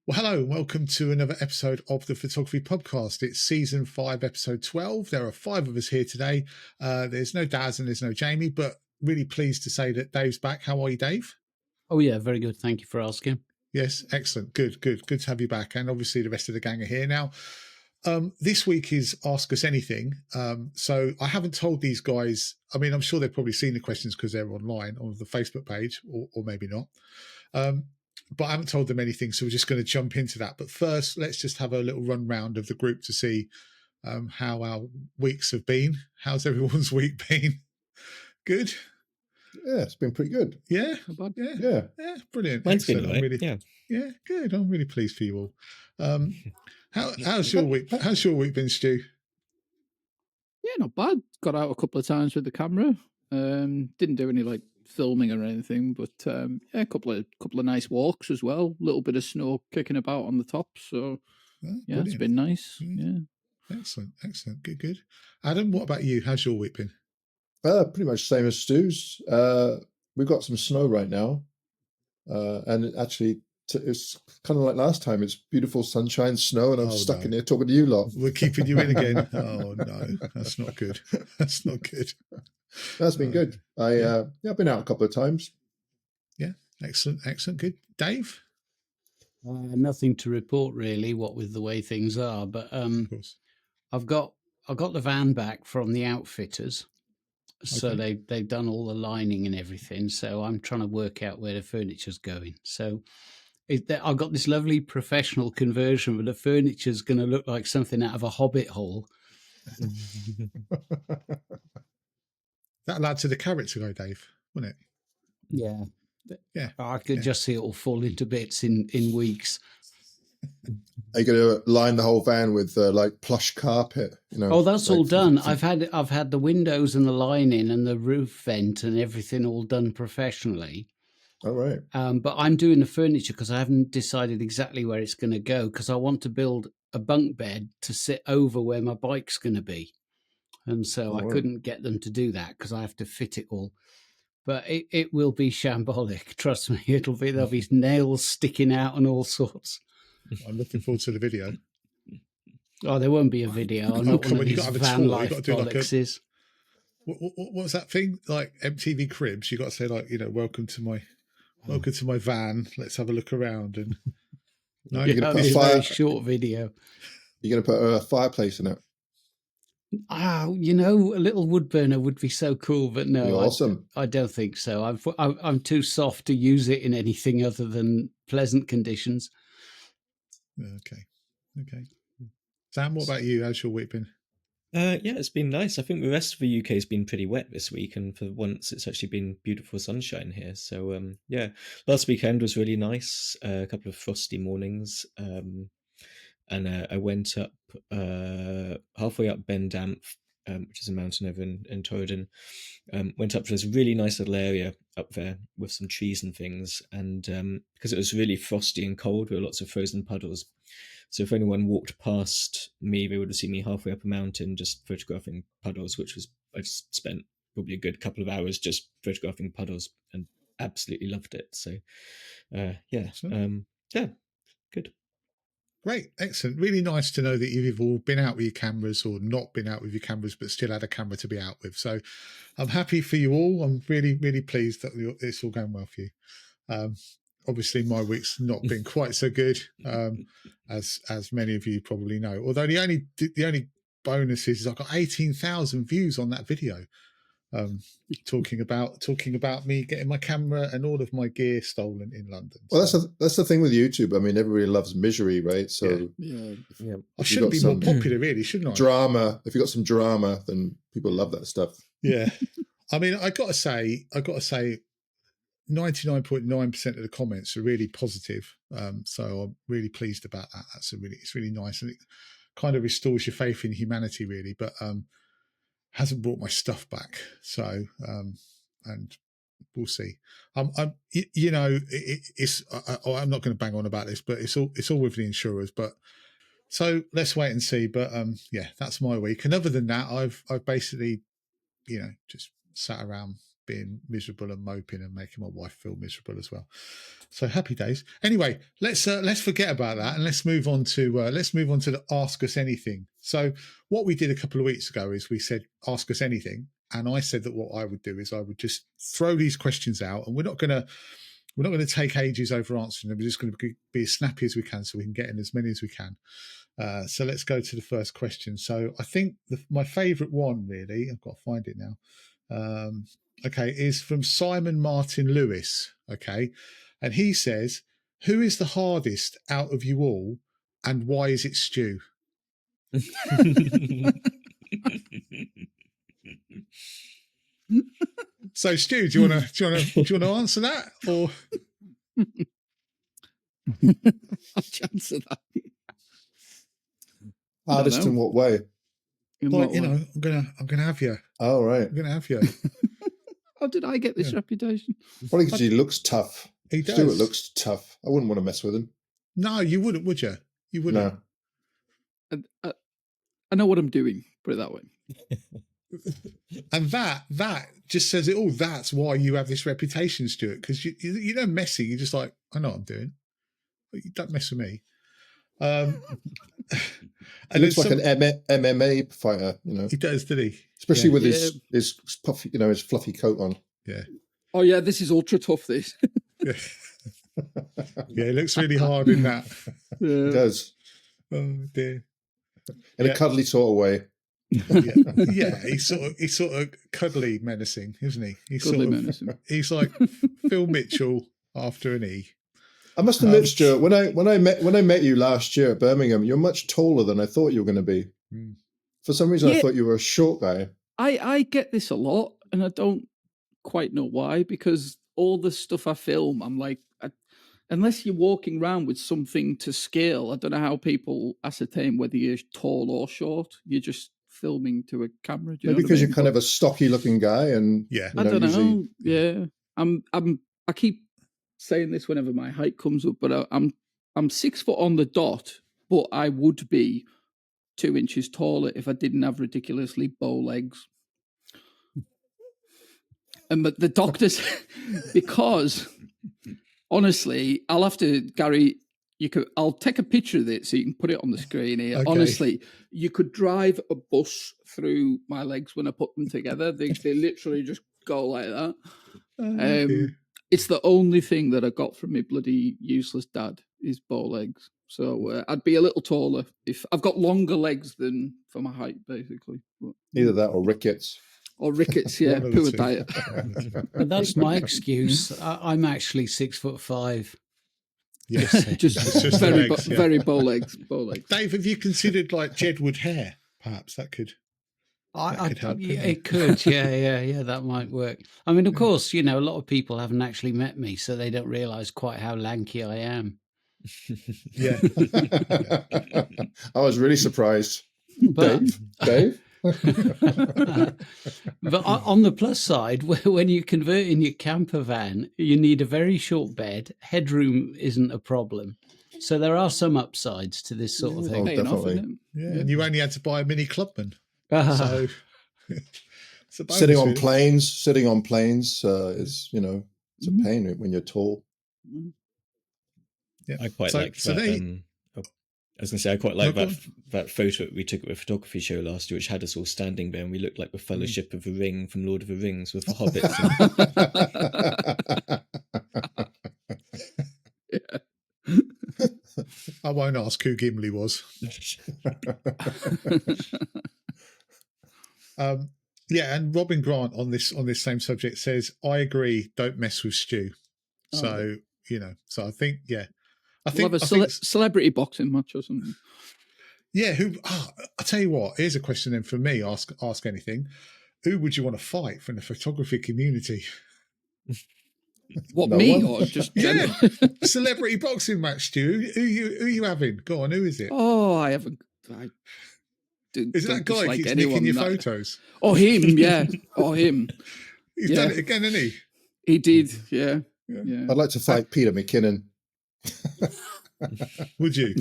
Well, hello and welcome to another episode of the Photography Pubcast. It's season 5, episode 12. There are 5 of us here today. There's no Daz and there's no Jamie, but really pleased to say that Dave's back. How are you, Dave? Oh, yeah, very good. Thank you for asking. Yes, excellent. Good to have you back. And obviously the rest of the gang are here now. This week is Ask Us Anything. So I haven't told these guys, I mean, I'm sure they've probably seen the questions because they're online on the Facebook page, or maybe not. But I haven't told them anything, so we're just going to jump into that. But first, let's just have a little run round of the group to see how our weeks have been. How's everyone's week been? Good? Yeah, it's been pretty good. Yeah? Yeah, brilliant. Mine's been Excellent. right. Yeah, good. I'm really pleased for you all. How's your week? How's your week been, Stu? Yeah, not bad. Got out a couple of times with the camera. Didn't do any filming or anything, but yeah, a couple of nice walks as well. A little bit of snow kicking about on the top, so yeah, it's been nice. Yeah, excellent. Good. Adam, what about you? How's your week been? Pretty much the same as Stu's. We've got some snow right now, and it's kind of like last time. It's beautiful sunshine, snow, and I'm stuck in here talking to you lot. We're keeping you in again. Oh no, that's not good. That's not good. That's been good. I've been out a couple of times. Yeah, excellent. Good. Dave? Nothing to report really, what with the way things are, but of course. I've got the van back from the outfitters, so Okay. they've done all the lining and everything. So I'm trying to work out where the furniture's going. So I've got this lovely professional conversion, but the furniture's going to look like something out of a Hobbit hole. That allowed to the carrots ago, Dave, wasn't it? Yeah. Yeah. I could just see it all fall into bits in weeks. Are you going to line the whole van with plush carpet? Oh, that's all done. I've had the windows and the lining and the roof vent and everything all done professionally. All right. But I'm doing the furniture because I haven't decided exactly where it's going to go, because I want to build a bunk bed to sit over where my bike's going to be. And so I couldn't get them to do that because I have to fit it all. But it will be shambolic. Trust me, there'll be nails sticking out and all sorts. I'm looking forward to the video. Oh, there won't be a video. I'm not one of these van life bollocks. What's that thing? Like MTV Cribs, you got to say welcome to my van. Let's have a look around. And no, you're going to put a very short video. You're going to put a fireplace in it. A little wood burner would be so cool, but no, awesome. I don't think so. I'm too soft to use it in anything other than pleasant conditions. Okay. Sam, what about you? How's your week been? Yeah, it's been nice. I think the rest of the UK has been pretty wet this week, and for once it's actually been beautiful sunshine here. So yeah, last weekend was really nice. A couple of frosty mornings, and I went up halfway up Ben Damp, which is a mountain over in Torridon. Went up to this really nice little area up there with some trees and things, and because it was really frosty and cold, there were lots of frozen puddles. So if anyone walked past me, they would have seen me halfway up a mountain just photographing puddles, I just spent probably a good couple of hours just photographing puddles and absolutely loved it. So yeah, good. Great, excellent. Really nice to know that you've all been out with your cameras or not been out with your cameras, but still had a camera to be out with. So I'm happy for you all. I'm really, really pleased that it's all going well for you. Obviously, my week's not been quite so good, as many of you probably know. Although the only bonus is I've got 18,000 views on that video. Talking about me getting my camera and all of my gear stolen in London. Well, that's the thing with YouTube. I mean, everybody loves misery, right? So yeah. I shouldn't be more popular, really, shouldn't I? Drama. If you've got some drama, then people love that stuff. Yeah, I mean, I got to say, 99.9% of the comments are really positive. So I'm really pleased about that. It's really nice, and it kind of restores your faith in humanity, really. But hasn't brought my stuff back, so and we'll see. I'm not going to bang on about this, but it's all with the insurers. But so let's wait and see. But yeah, that's my week. And other than that, I've basically just sat around being miserable and moping and making my wife feel miserable as well. So happy days. Anyway, let's forget about that and let's move on to the Ask Us Anything. So what we did a couple of weeks ago is we said ask us anything, and I said that what I would do is I would just throw these questions out, and we're not going to take ages over answering them. We're just going to be as snappy as we can so we can get in as many as we can. So let's go to the first question. So I think my favourite one, really, I've got to find it now, is from Simon Martin Lewis, and he says, who is the hardest out of you all and why is it Stu? So Stu, do you want to answer that, or I'll answer that. Hardest in what way? I'm gonna have you. Oh, right. I'm gonna have you. How did I get this reputation? Probably because he looks tough. He does. Stuart looks tough. I wouldn't want to mess with him. No, you wouldn't, would you? You wouldn't. No. I know what I'm doing. Put it that way. And that just says it all. That's why you have this reputation, Stuart, because you know Messi. You're just like, I know what I'm doing. But you don't mess with me. He looks like an MMA fighter, you know. He does, did he? Especially with his puffy, his fluffy coat on. Yeah. Oh yeah, this is ultra tough. This. Yeah. Yeah, he looks really hard in that. Yeah. He does. Oh dear. In a cuddly sort of way. Yeah, he's sort of cuddly menacing, isn't he? He's like Phil Mitchell after an E. I must admit, Stuart, when I met you last year at Birmingham, you're much taller than I thought you were going to be. Mm. For some reason, I thought you were a short guy. I get this a lot, and I don't quite know why, because all the stuff I film, I'm like, unless you're walking around with something to scale, I don't know how people ascertain whether you're tall or short. You're just filming to a camera. Do you Maybe know because what I mean? you're kind of a stocky-looking guy, and I don't know. Yeah, I keep saying this whenever my height comes up, but I'm 6 foot on the dot, but I would be 2 inches taller if I didn't have ridiculously bow legs. And but the doctors, because honestly, I'll have to, Gary, I'll take a picture of it so you can put it on the screen here. Okay. Honestly, you could drive a bus through my legs when I put them together. They literally just go like that. It's the only thing that I got from my bloody useless dad is bow legs. So I'd be a little taller if I've got longer legs than for my height, basically. But, either that or rickets. Or rickets, yeah, poor diet. And that's my excuse. I'm actually 6'5". Yes, just very bow legs. Dave, have you considered like Jedward hair? Perhaps that could. It could, yeah, that might work. I mean, of course, a lot of people haven't actually met me, so they don't realise quite how lanky I am. Yeah. I was really surprised. But, Dave? But on the plus side, when you convert in your camper van, you need a very short bed. Headroom isn't a problem. So there are some upsides to this sort of thing. Oh, definitely. And you only had to buy a mini Clubman. So sitting on planes is it's a pain when you're tall. Yeah, I quite like that. I was going to say, I quite like that photo we took at a photography show last year, which had us all standing there, and we looked like the Fellowship of the Ring from Lord of the Rings with the hobbits. I won't ask who Gimli was. And Robin Grant on this same subject says, I agree, don't mess with Stu. So, so I think, I think celebrity boxing match or something. Yeah, I'll tell you what, here's a question then from me, ask anything. Who would you want to fight from the photography community? What, me or just general? Celebrity boxing match, Stu. Who you having? Go on, who is it? Oh, I haven't. Is it that guy who keeps nicking your photos? Oh, him, yeah. Oh, him. He's done it again, hasn't he? He did, yeah. I'd like to fight Peter McKinnon. Would you?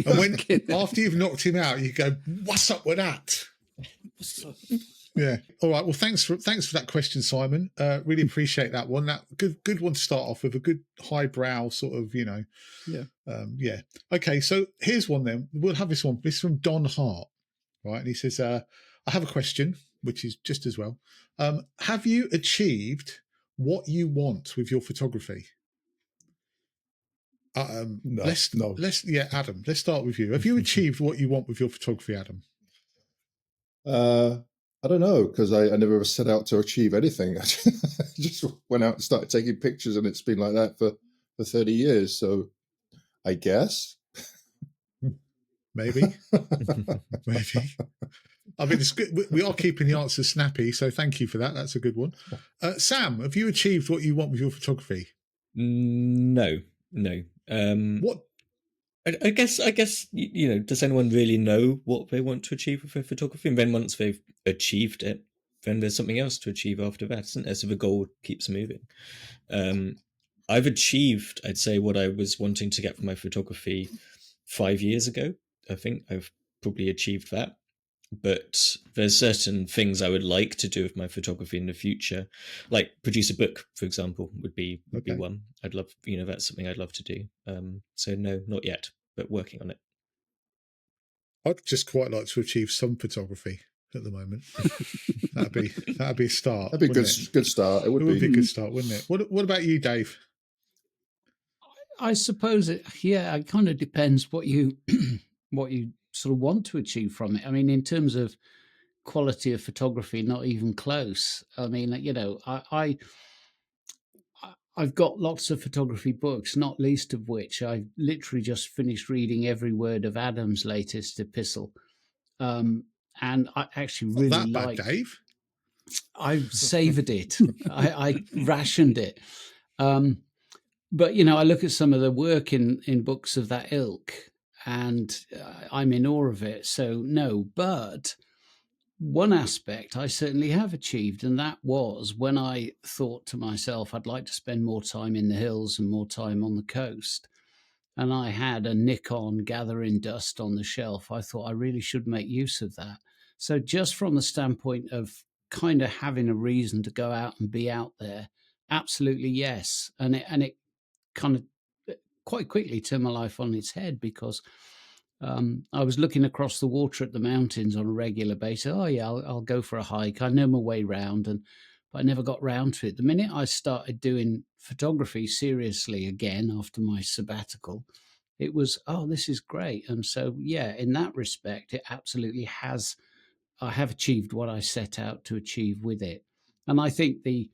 And after you've knocked him out, you go, "What's up with that?" Yeah. All right. Well, thanks for that question, Simon. Really appreciate that one. That good one to start off with, a good highbrow sort of, Yeah. Yeah. Okay. So here's one then. We'll have this one. This is from Don Hart, right? And he says, I have a question, which is just as well. Have you achieved what you want with your photography? No. Adam, let's start with you. Have you achieved what you want with your photography, Adam? I don't know, because I never set out to achieve anything. I just went out and started taking pictures, and it's been like that for 30 years. So I guess. Maybe. Maybe. I mean, it's good. We are keeping the answers snappy, so thank you for that. That's a good one. Sam, have you achieved what you want with your photography? No. What? I guess does anyone really know what they want to achieve with their photography? And then once they've achieved it, then there's something else to achieve after that, isn't there? So the goal keeps moving. I've achieved, I'd say, what I was wanting to get from my photography 5 years ago. I think I've probably achieved that. But there's certain things I would like to do with my photography in the future, like produce a book, for example, would be one. I'd love, that's something I'd love to do. So no, not yet, but working on it. I'd just quite like to achieve some photography at the moment. that'd be a start. That'd be a good start. It would be a good start, wouldn't it? What about you, Dave? I suppose it kind of depends what you sort of want to achieve from it. I mean, in terms of quality of photography, not even close. I mean, I've got lots of photography books, not least of which I've literally just finished reading every word of Adam's latest epistle. And I actually really like Dave. I savored it. I rationed it. But, I look at some of the work in books of that ilk, and I'm in awe of it. So, no, but one aspect I certainly have achieved, and that was when I thought to myself, I'd like to spend more time in the hills and more time on the coast. And I had a Nikon gathering dust on the shelf. I thought I really should make use of that. So just from the standpoint of kind of having a reason to go out and be out there, absolutely yes. And it kind of quite quickly turned my life on its head, because I was looking across the water at the mountains on a regular basis. Oh yeah, I'll go for a hike. I know my way round, but I never got round to it. The minute I started doing photography seriously again after my sabbatical, it was, oh, this is great. And so, yeah, in that respect, it absolutely has. I have achieved what I set out to achieve with it. And I think the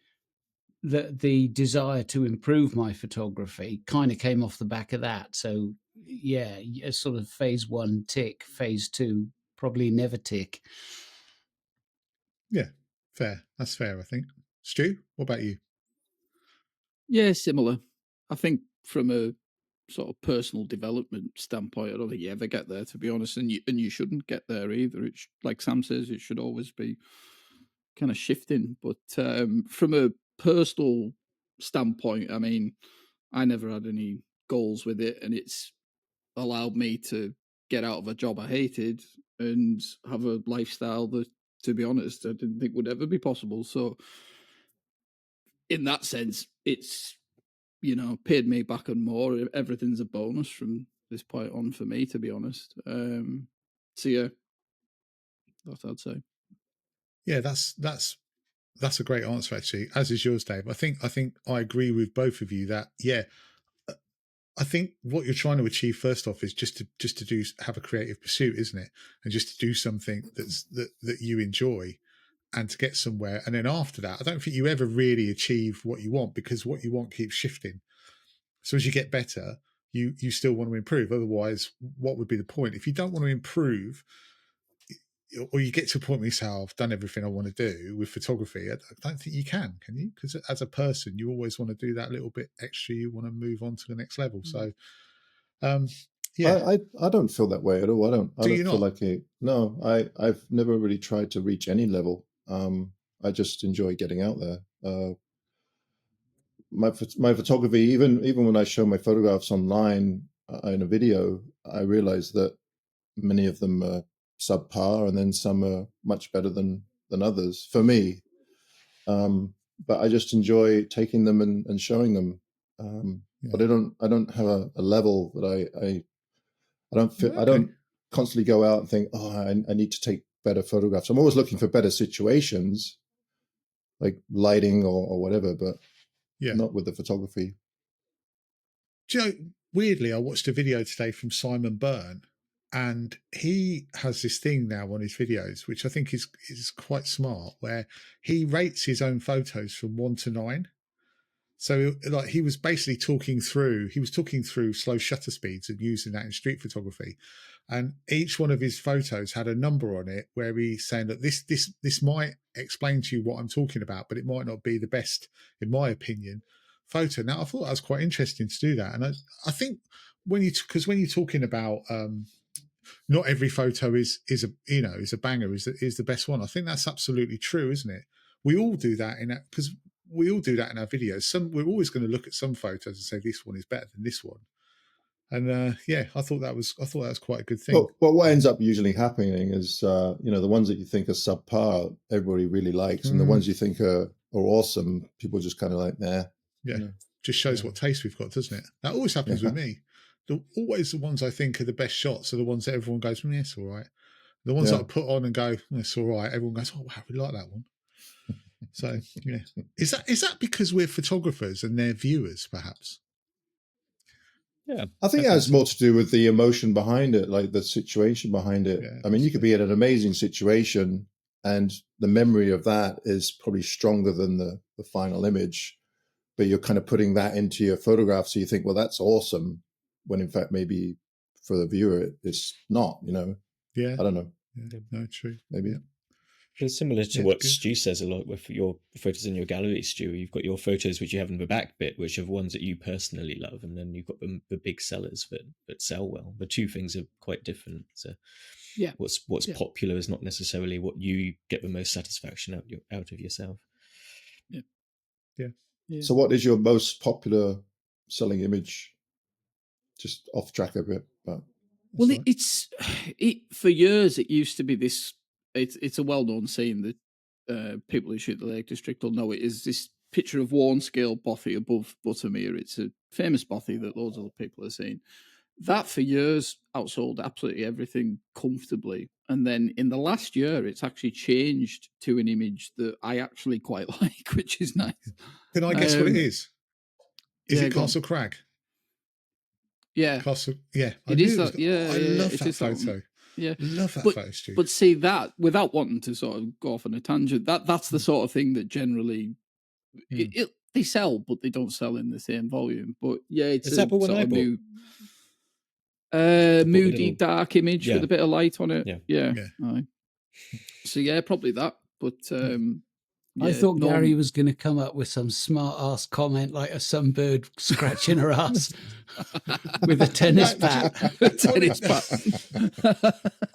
desire to improve my photography kind of came off the back of that. So yeah, sort of phase 1 tick, phase 2 probably never tick. Yeah, fair. That's fair, I think. Stu, what about you? Yeah, similar. I think from a sort of personal development standpoint, I don't think you ever get there, to be honest, and you shouldn't get there either. It's like Sam says, it should always be kind of shifting. But from a personal standpoint, I mean, I never had any goals with it, and it's allowed me to get out of a job I hated and have a lifestyle that, to be honest, I didn't think would ever be possible. So in that sense, it's, paid me back and more. Everything's a bonus from this point on for me, to be honest. So yeah, that's what I'd say. Yeah, that's a great answer, actually, as is yours, Dave. I think I agree with both of you that, yeah, I think what you're trying to achieve first off is just to have a creative pursuit, isn't it? And just to do something that you enjoy and to get somewhere. And then after that, I don't think you ever really achieve what you want, because what you want keeps shifting. So as you get better, you still want to improve. Otherwise, what would be the point? If you don't want to improve, or you get to a point where you say, oh, I've done everything I want to do with photography, I don't think you can you? Because as a person, you always want to do that little bit extra. You want to move on to the next level. So, yeah. I don't feel that way at all. I don't feel not? like no, I've never really tried to reach any level. I just enjoy getting out there. My photography, even when I show my photographs online in a video, I realize that many of them are subpar, and then some are much better than than others for me. But I just enjoy taking them and showing them. But I don't have a level that I don't feel. Okay. I don't constantly go out and think, oh, I need to take better photographs. I'm always looking for better situations, like lighting or whatever, but not with the photography. Do you know, weirdly, I watched a video today from Simon Byrne, and he has this thing now on his videos, which I think is quite smart, where he rates his own photos from 1 to 9. So, like, he was talking through slow shutter speeds and using that in street photography. And each one of his photos had a number on it where he's saying that this might explain to you what I'm talking about, but it might not be the best, in my opinion, photo. Now, I thought that was quite interesting to do that. And I think when you're talking about not every photo is a banger, is the best one. I think that's absolutely true, isn't it? We all do that because we all do that in our videos. We're always going to look at some photos and say this one is better than this one. And I thought that was quite a good thing. Well, what ends up usually happening is the ones that you think are subpar, everybody really likes, and the ones you think are awesome, people just kind of like, nah. Yeah, just shows what taste we've got, doesn't it? That always happens with me. Always the ones I think are the best shots are the ones that everyone goes, yes, all right. The ones that I put on and go, it's all right. Everyone goes, oh wow, we like that one. So yeah, is that because we're photographers and they're viewers, perhaps? Yeah, I think it has more to do with the emotion behind it, like the situation behind it. Yeah, I mean, you could be in an amazing situation, and the memory of that is probably stronger than the final image, but you're kind of putting that into your photograph, so you think, well, that's awesome, when in fact maybe for the viewer it's not. Yeah, I don't know. Yeah, no, true. Maybe. Yeah. It's similar to what Stu says a lot with your photos in your gallery, Stu. You've got your photos which you have in the back bit, which are ones that you personally love, and then you've got the big sellers that sell well. The two things are quite different. So what's popular is not necessarily what you get the most satisfaction out of yourself. Yeah. So what is your most popular selling image? Just off track a bit, but well, it's for years it used to be this. It's a well-known scene that people who shoot the Lake District will know. It is this picture of Warren scale bothy above Buttermere. It's a famous bothy that loads of people have seen. That for years outsold absolutely everything comfortably, and then in the last year, it's actually changed to an image that I actually quite like, which is nice. Can I guess what it is? Is it Castle Crag? Yeah, Castle. Yeah, it is that. I love that photo. Yeah, love that photo, Stu. But see that, without wanting to sort of go off on a tangent, that's the sort of thing that generally they sell, but they don't sell in the same volume. But yeah, it's is that the one I bought? Moody dark image with a bit of light on it. Yeah. So yeah, probably that. But I thought Gary was going to come up with some smart ass comment like a sunbird scratching her ass with a tennis bat.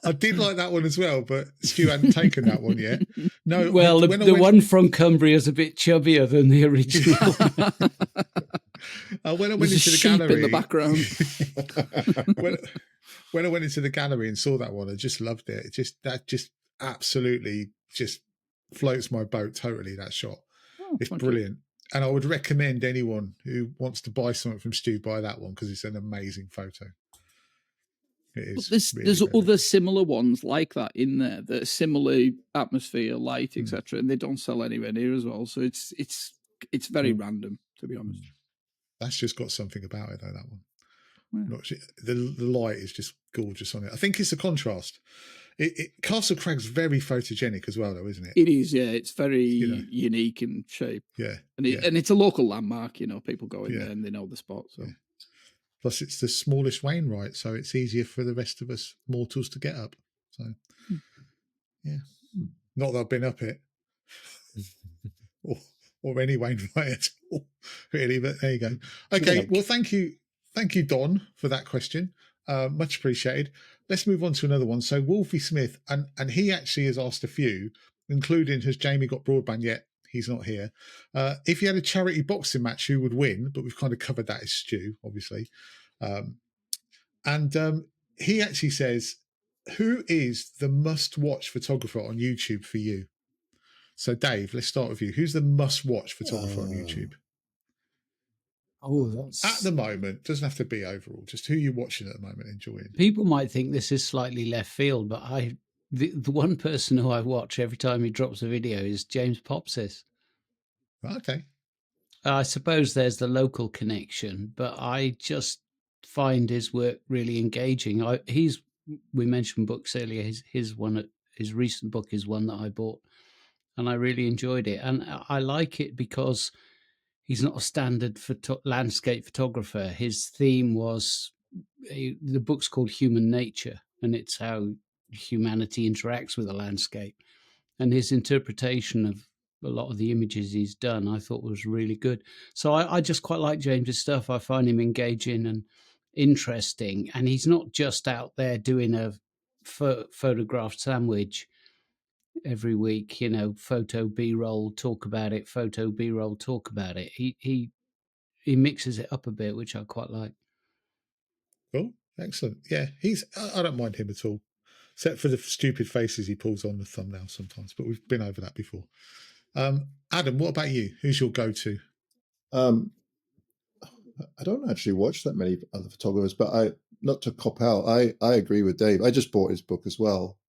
I did like that one as well, but Stu hadn't taken that one yet. No, well, the one from Cumbria is a bit chubbier than the original. When I went into the gallery in the background, when I went into the gallery and saw that one, I just loved it. That just absolutely just floats my boat totally. That shot, it's brilliant, and I would recommend anyone who wants to buy something from Stu buy that one because it's an amazing photo. It is. There's other similar ones like that in there that are similar atmosphere, light, etc., and they don't sell anywhere near as well. So it's very random, to be honest. That's just got something about it, though. That one, the light is just gorgeous on it. I think it's the contrast. Castle Crag's very photogenic as well, though, isn't it? It is, yeah. It's very unique in shape. Yeah, and it's a local landmark. People go in there and they know the spot. So, plus it's the smallest Wainwright, so it's easier for the rest of us mortals to get up. So, not that I've been up it, or any Wainwright at all, really. But there you go. Okay, well, thank you, Don, for that question. Much appreciated. Let's move on to another one. So Wolfie Smith, and he actually has asked a few, including has Jamie got broadband yet? He's not here. If you had a charity boxing match, who would win? But we've kind of covered that as Stu, obviously. And he actually says, who is the must-watch photographer on YouTube for you? So, Dave, let's start with you. Who's the must-watch photographer on YouTube? Oh, At the moment, doesn't have to be overall. Just who you're watching at the moment, enjoying. People might think this is slightly left field, but the one person who I watch every time he drops a video is James Popsis. Okay. I suppose there's the local connection, but I just find his work really engaging. We mentioned books earlier. His recent book is one that I bought, and I really enjoyed it. And I like it because he's not a standard landscape photographer. His theme was the book's called Human Nature, and it's how humanity interacts with the landscape. And his interpretation of a lot of the images he's done, I thought was really good. So I just quite like James's stuff. I find him engaging and interesting. And he's not just out there doing a photograph sandwich every week, photo B-roll, talk about it, photo B-roll, talk about it. He mixes it up a bit, which I quite like. Cool. Excellent. Yeah, I don't mind him at all, except for the stupid faces he pulls on the thumbnail sometimes, but we've been over that before. Adam, what about you? Who's your go-to? I don't actually watch that many other photographers, but not to cop out, I agree with Dave. I just bought his book as well.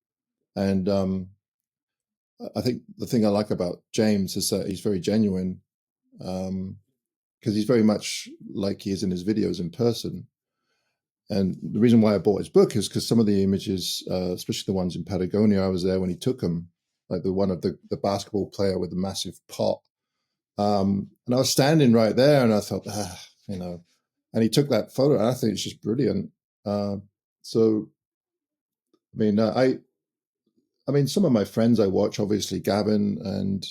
And I think the thing I like about James is that he's very genuine, because he's very much like he is in his videos in person. And the reason why I bought his book is because some of the images, especially the ones in Patagonia, I was there when he took them, like the one of the basketball player with the massive pot. And I was standing right there and I thought, and he took that photo and I think it's just brilliant. So, I mean, some of my friends I watch, obviously Gavin and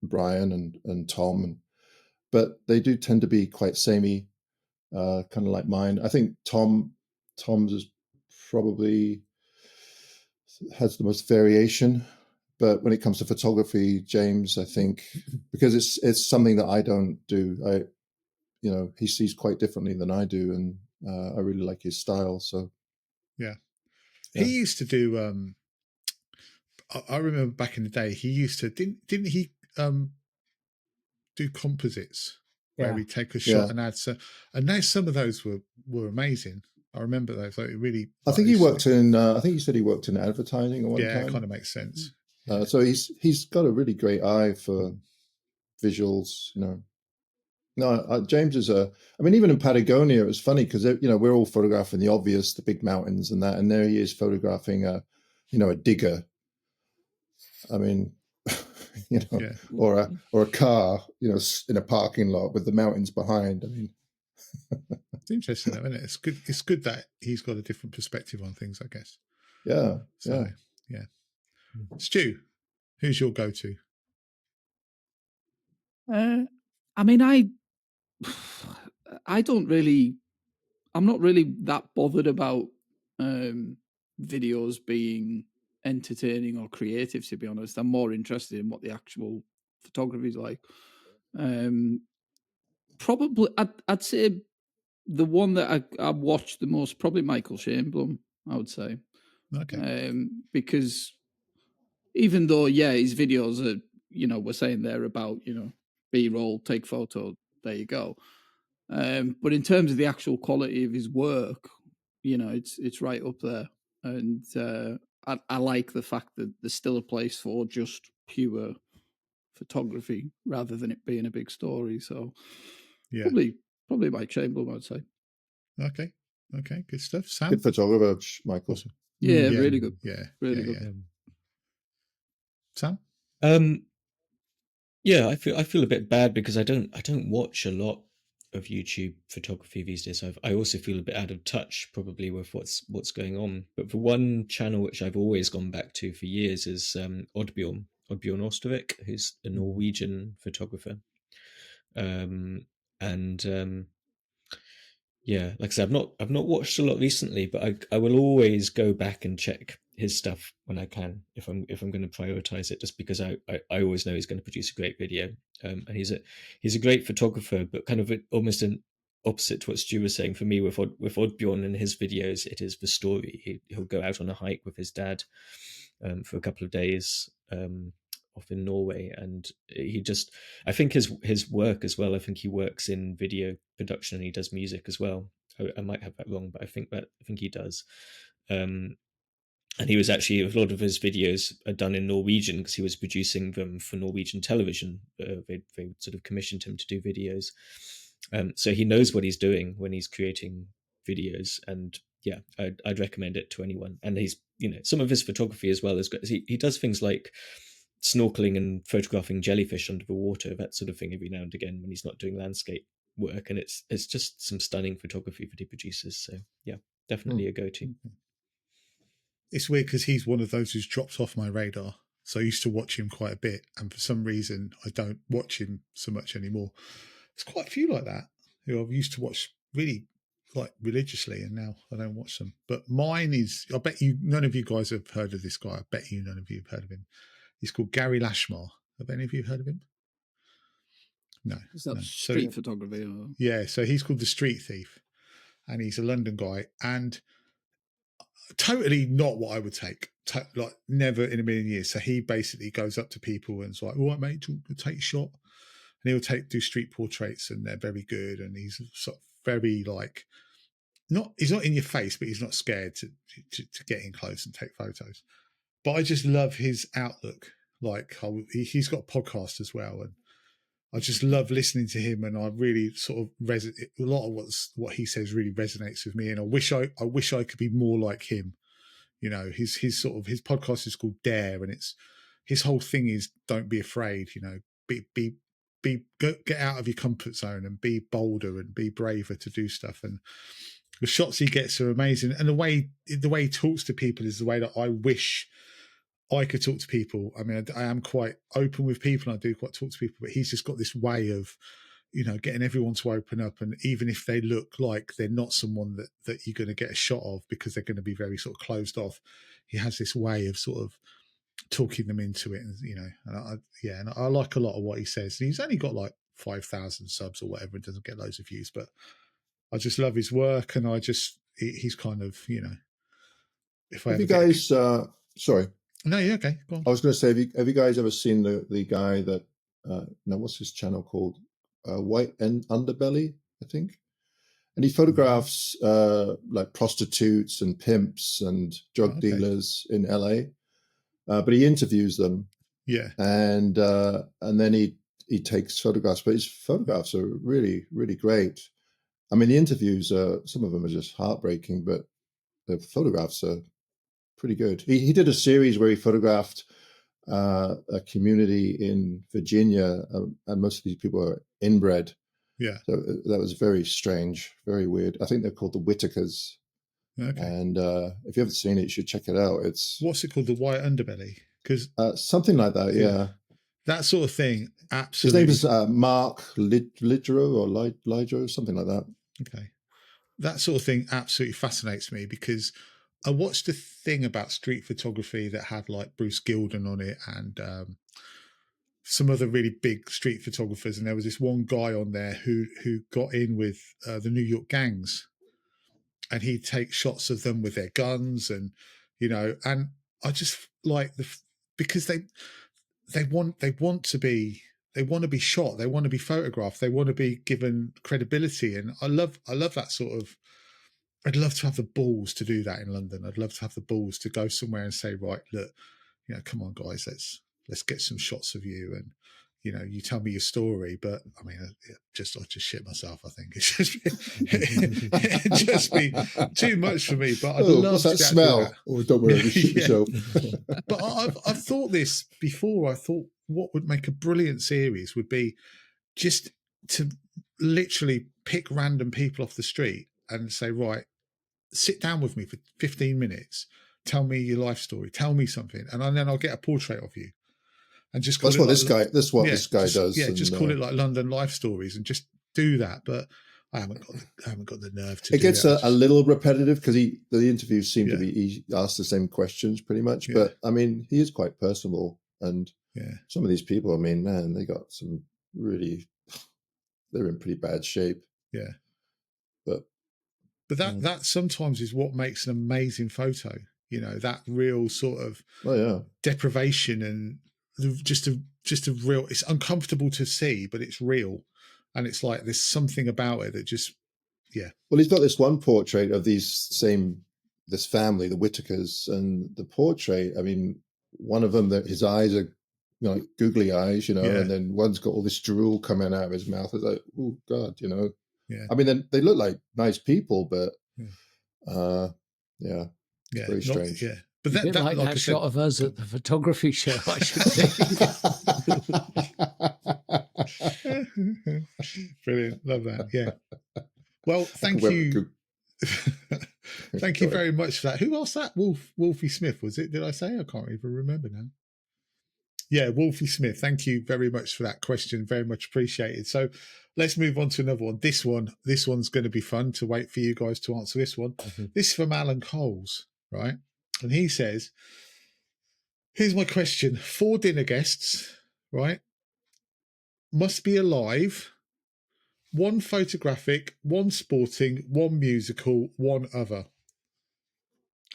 Brian and Tom, but they do tend to be quite samey, kind of like mine. I think Tom's is probably has the most variation, but when it comes to photography, James, I think, because it's something that I don't do, he sees quite differently than I do, and I really like his style. So, yeah. He used to do. I remember back in the day, he used to didn't he do composites where he'd take a shot and add and now some of those were amazing. I remember those. Like, really. I think he worked in. I think he said he worked in advertising at one time. Yeah, it kind of makes sense. Yeah. So he's got a really great eye for visuals. No, James is even in Patagonia, it was funny because we're all photographing the obvious, the big mountains and that, and there he is photographing a digger. I mean, or a car, in a parking lot with the mountains behind. I mean, it's interesting, though, isn't it? It's good. It's good that he's got a different perspective on things, I guess. Yeah. So, yeah. Stu, who's your go-to? I don't really. I'm not really that bothered about videos being entertaining or creative, to be honest. I'm more interested in what the actual photography is like. Probably, I'd say the one that I watched the most, probably Michael Shaneblum, I would say. Okay. Because even though, his videos are, we're saying they're about, B-roll, take photo, there you go. But in terms of the actual quality of his work, it's right up there. And I like the fact that there's still a place for just pure photography rather than it being a big story. So probably Mike Chamberlain, I'd say. Okay, good stuff. Sam? Good photographer, Michael. Awesome. Yeah, really good. Yeah, really good. Sam? I feel a bit bad because I don't watch a lot of YouTube photography these days. I also feel a bit out of touch probably with what's going on. But for one channel which I've always gone back to for years is Oddbjorn Ostervik, who's a Norwegian photographer. Like I said, I've not watched a lot recently, but I will always go back and check his stuff when I can if I'm going to prioritize it, just because I always know he's going to produce a great video. And he's a great photographer, but kind of almost an opposite to what Stu was saying. For me, with Oddbjorn and his videos, it is the story. He'll go out on a hike with his dad for a couple of days, off in Norway, and I think his work as well. I think he works in video production and he does music as well. I might have that wrong, but I think he does. And he was actually, a lot of his videos are done in Norwegian because he was producing them for Norwegian television. They sort of commissioned him to do videos. So he knows what he's doing when he's creating videos. And yeah, I'd recommend it to anyone. And he's, some of his photography as well is good. He does things like snorkeling and photographing jellyfish under the water, that sort of thing, every now and again when he's not doing landscape work. And it's just some stunning photography that he produces. So yeah, definitely a go-to. It's weird because he's one of those who's dropped off my radar. So I used to watch him quite a bit, and for some reason I don't watch him so much anymore. There's quite a few like that who I've used to watch really like religiously, and now I don't watch them. But mine is, I bet you none of you guys have heard of this guy. I bet you none of you have heard of him. He's called Gary Lashmar. Have any of you heard of him? No. Is that no. street photography? Or? Yeah, so he's called The Street Thief, and he's a London guy, and totally not what I would take, like never in a million years. So he basically goes up to people and is like, all right, mate, take a shot. And he'll do street portraits, and they're very good. And he's sort of very like, he's not in your face, but he's not scared to get in close and take photos. But I just love his outlook. Like he's got a podcast as well, and I just love listening to him, and I really sort of a lot of what he says really resonates with me, and I wish I could be more like him. His podcast is called Dare, and it's his whole thing is don't be afraid. Get out of your comfort zone and be bolder and be braver to do stuff. And the shots he gets are amazing, and the way he talks to people is the way that I wish I could talk to people. I mean, I am quite open with people, and I do quite talk to people, but he's just got this way of, getting everyone to open up. And even if they look like they're not someone that you're going to get a shot of because they're going to be very sort of closed off, he has this way of sort of talking them into it. And, and I like a lot of what he says. And he's only got like 5,000 subs or whatever, and doesn't get loads of views, but I just love his work. And he's kind of, if I have you guys, sorry. No, yeah, okay, go on. I was going to say, have you guys ever seen the guy that, what's his channel called? White and Underbelly, I think. And he photographs like prostitutes and pimps and drug dealers in LA, but he interviews them. Yeah. And then he takes photographs, but his photographs are really, really great. I mean, the interviews some of them are just heartbreaking, but the photographs are pretty good. He did a series where he photographed a community in Virginia, and most of these people are inbred. Yeah. So that was very strange, very weird. I think they're called the Whitakers. Okay. And if you haven't seen it, you should check it out. What's it called? The White Underbelly? Because something like that, yeah. That sort of thing, absolutely. His name is Mark Lidro or Lidro, something like that. Okay. That sort of thing absolutely fascinates me, because I watched a thing about street photography that had like Bruce Gilden on it and some other really big street photographers. And there was this one guy on there who got in with the New York gangs, and he'd take shots of them with their guns, and, and I just like because they want to be shot. They want to be photographed. They want to be given credibility. And I love that sort of, I'd love to have the balls to do that in London. I'd love to have the balls to go somewhere and say, right, look, come on guys, let's get some shots of you. And, you tell me your story. But I mean, I just shit myself. I think it'd just be too much for me. But I'd love to smell. That. Oh, don't worry, you shit yourself. But I've thought this before. I thought what would make a brilliant series would be just to literally pick random people off the street and say, right, sit down with me for 15 minutes. Tell me your life story. Tell me something. And then I'll get a portrait of you. And just that's what this guy does. Yeah, just call it like London Life Stories and just do that. But I haven't got the nerve to. It gets a little repetitive because the interviews seem to be he asks the same questions pretty much. Yeah. But I mean, he is quite personable, and some of these people, I mean, man, they got some really, they're in pretty bad shape. Yeah, but that sometimes is what makes an amazing photo. You know, that real sort of deprivation and just a real. It's uncomfortable to see, but it's real, and it's like there's something about it that just Well, he's got this one portrait of this family, the Whitakers, and the portrait. I mean, one of them, that his eyes are like googly eyes, and then one's got all this drool coming out of his mouth. It's like, oh God, Yeah. I mean, they look like nice people, but very strange. Yeah. But a bit like that shot of us at the photography show, I should think. Brilliant. Love that. Yeah. Well, thank you. Thank you very much for that. Who asked that? Wolfie Smith, was it? Did I say? I can't even remember now. Yeah, Wolfie Smith. Thank you very much for that question. Very much appreciated. So let's move on to another one. This one's going to be fun to wait for you guys to answer this one. Mm-hmm. This is from Alan Coles, right? And he says, here's my question. 4 dinner guests, right? Must be alive. 1 photographic, 1 sporting, 1 musical, 1 other.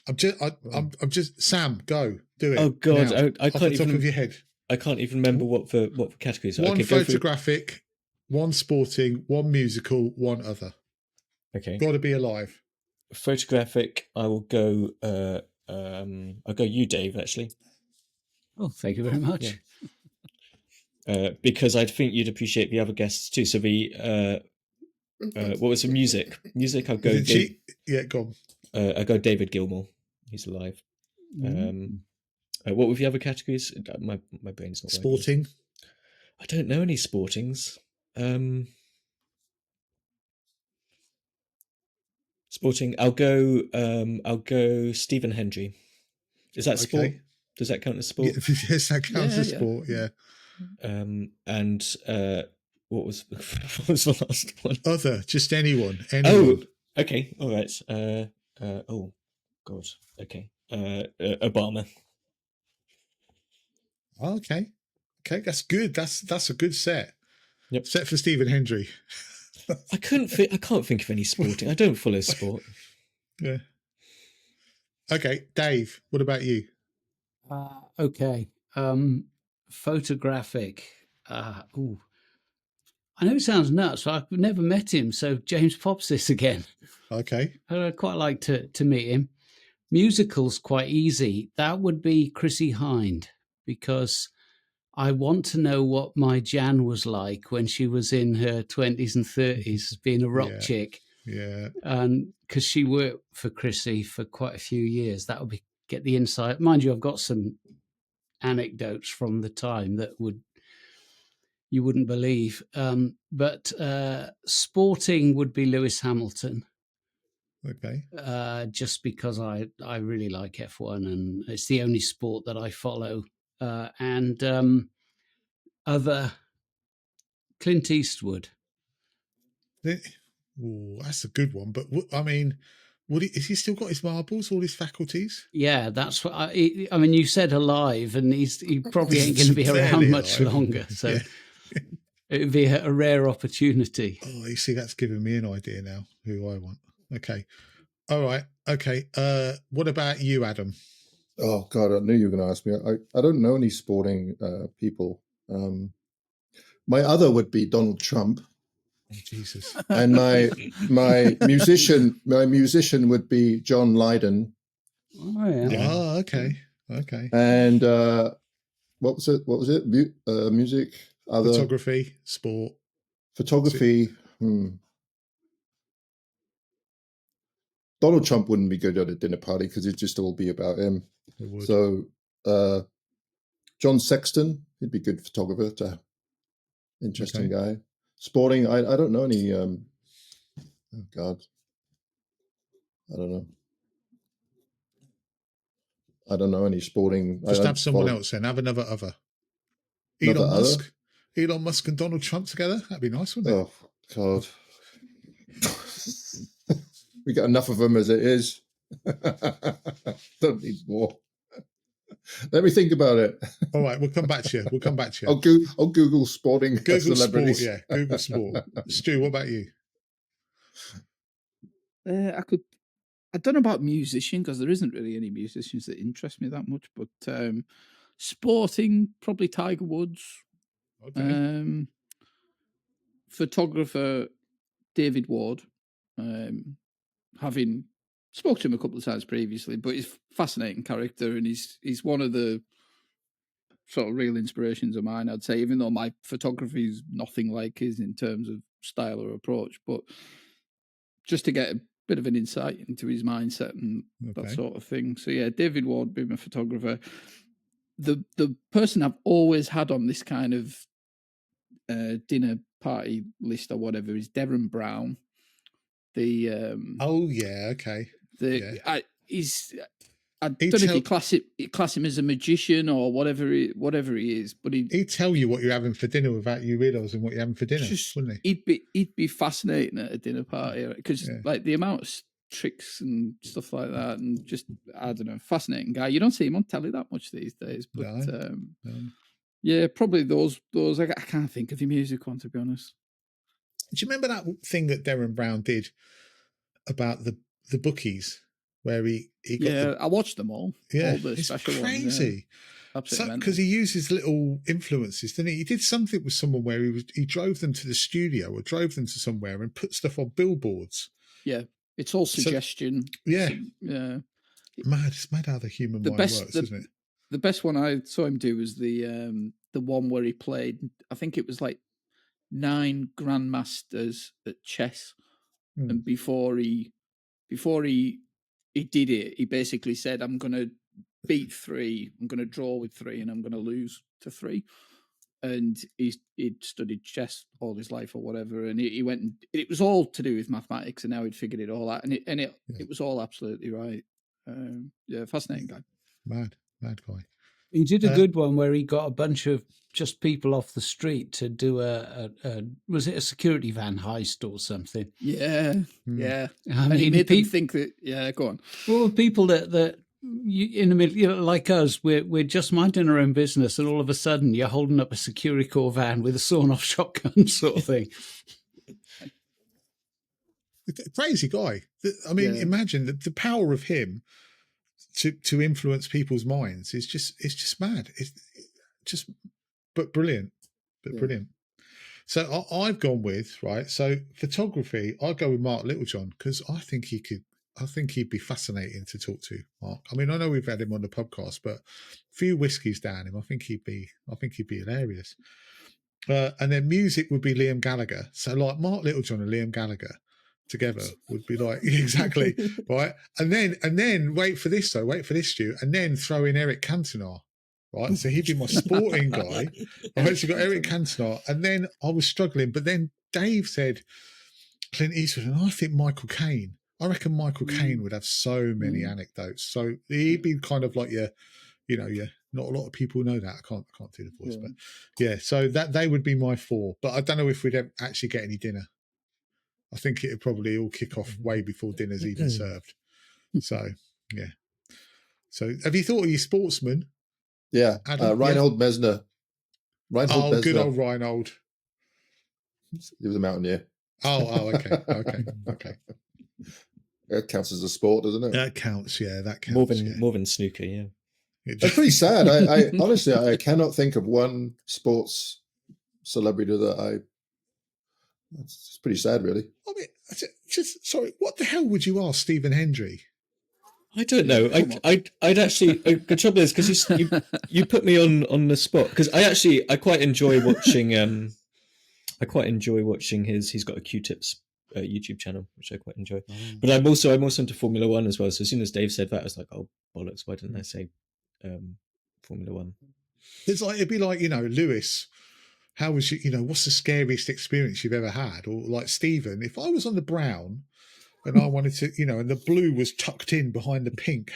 I'm just Sam, go do it. Oh God, now, I can't off the top of your head. I can't even remember what the categories are. 1 photographic, 1 sporting, 1 musical, 1 other. Okay, got to be alive. Photographic. I will go. I'll go you, Dave. Actually. Oh, thank you very much. Yeah. Because I think you'd appreciate the other guests too. So what was the music? Music. I'll go. Go on. I'll go David Gilmour. He's alive. What were the other categories? My brain's not sporting. Working. I don't know any sportings. Sporting. I'll go Stephen Hendry. Is that sport? Does that count as sport? Yes, that counts as sport. Yeah. And what was the last one? Other, just anyone. Oh, okay, all right. Oh, God. Okay. Obama. Okay, that's good. That's a good set. Yep. Set for Stephen Hendry. I can't think of any sporting. I don't follow sport. Yeah. Okay, Dave. What about you? Okay. Photographic. I know it sounds nuts, but I've never met him. So James Popsis again. Okay. I'd quite like to meet him. Musicals quite easy. That would be Chrissie Hynde, because I want to know what my Jan was like when she was in her 20s and 30s, being a rock chick. Yeah. And because she worked for Chrissie for quite a few years, that would get the insight. Mind you, I've got some anecdotes from the time that you wouldn't believe. But sporting would be Lewis Hamilton. Okay. Just because I really like F1 and it's the only sport that I follow. And other Clint Eastwood. That's a good one. But I mean, has he still got his marbles, all his faculties? Yeah, that's what I mean. You said alive, and he probably ain't going to be around much longer. So it would be a rare opportunity. Oh, you see, that's giving me an idea now who I want. Okay. All right. Okay. What about you, Adam? Oh God, I knew you were going to ask me. I don't know any sporting people. My other would be Donald Trump. Oh, Jesus. And my musician would be John Lydon. Oh yeah. Oh, okay. Okay. And what was it? Music, other photography, sport. Photography. Donald Trump wouldn't be good at a dinner party because it'd just all be about him. It would. So John Sexton, he'd be a good photographer. Interesting guy. Sporting, I don't know any. Oh God, I don't know. I don't know any sporting. Just have someone else then. Have another other. Elon Musk. Elon Musk and Donald Trump together. That'd be nice, wouldn't it? Oh God. We got enough of them as it is. Don't need more. Let me think about it. All right, we'll come back to you. I'll Google sporting celebrities. Sport, yeah. Google sport. Stu, what about you? I could I don't know about musician, because there isn't really any musicians that interest me that much, but sporting, probably Tiger Woods. Okay. Photographer David Ward, having spoke to him a couple of times previously, but he's a fascinating character, and he's one of the sort of real inspirations of mine, I'd say, even though my photography is nothing like his in terms of style or approach, but just to get a bit of an insight into his mindset and that sort of thing. So yeah, David Ward being a photographer. The person I've always had on this kind of dinner party list or whatever is Darren Brown. The oh yeah, okay. I don't know if you class him as a magician or whatever he is, but he'd tell you what you're having for dinner without you realising what you're having for dinner, wouldn't he? He'd be fascinating at a dinner party, because like the amount of tricks and stuff like that, and just, I don't know, fascinating guy. You don't see him on telly that much these days, but no. Yeah, probably those. I can't think of the music one, to be honest. Do you remember that thing that Darren Brown did about the bookies? Where he got I watched them all. Yeah, all the it's special crazy. Ones, yeah. Absolutely, because he uses little influences, didn't he? He did something with someone where he drove them to the studio or drove them to somewhere and put stuff on billboards. Yeah, it's all suggestion. Yeah. Mad. It's mad how the human mind works, isn't it? The best one I saw him do was the one where he played, I think it was like 9 grandmasters at chess, and before he did it, he basically said, "I'm going to beat 3, I'm going to draw with 3, and I'm going to lose to 3." And he'd studied chess all his life or whatever, and he went and it was all to do with mathematics, and now he'd figured it all out, and it was all absolutely right. Fascinating guy. Mad guy. He did a good one where he got a bunch of just people off the street to do was it a security van heist or something? Yeah. I mean, he made them think that. Go on. Well, people that in the middle, like us, we're just minding our own business, and all of a sudden you're holding up a security corps van with a sawn-off shotgun, sort of thing. Crazy guy. I mean, imagine the power of him to influence people's minds is just mad. It's just, but brilliant, brilliant. So I've gone with, right. So photography, I go with Mark Littlejohn because I think he'd be fascinating to talk to, Mark. I mean, I know we've had him on the podcast, but a few whiskies down him, I think he'd be hilarious. And then music would be Liam Gallagher. So like Mark Littlejohn and Liam Gallagher together would be like exactly right. And then wait for this, Stu, and then throw in Eric Cantona. Right, so he'd be my sporting guy. Right, so you got Eric Cantona, and then I was struggling, but then Dave said Clint Eastwood, and I think Michael Caine. I reckon Michael Caine would have so many anecdotes. So he'd be kind of like your not a lot of people know that. I can't do the voice, but yeah. So that they would be my 4. But I don't know if we'd actually get any dinner. I think it would probably all kick off way before dinner's even served. So yeah. So have you thought of your sportsman? Yeah, Reinhold Messner. Messner. Good old Reinhold. He was a mountaineer. Okay. That counts as a sport, doesn't it? That counts, yeah. That counts. More than snooker, yeah. That's pretty sad. I honestly, I cannot think of one sports celebrity that it's pretty sad, really. I mean, sorry, what the hell would you ask Stephen Hendry? I don't know. I'd actually. The trouble is because you put me on the spot because I quite enjoy watching. I quite enjoy watching he's got a Q-Tips YouTube channel, which I quite enjoy. But I'm also into Formula One as well. So as soon as Dave said that, I was like, oh bollocks! Why didn't I say Formula One? It'd be like Lewis. How was what's the scariest experience you've ever had? Or like Stephen, if I was on the brown. And I wanted to, and the blue was tucked in behind the pink.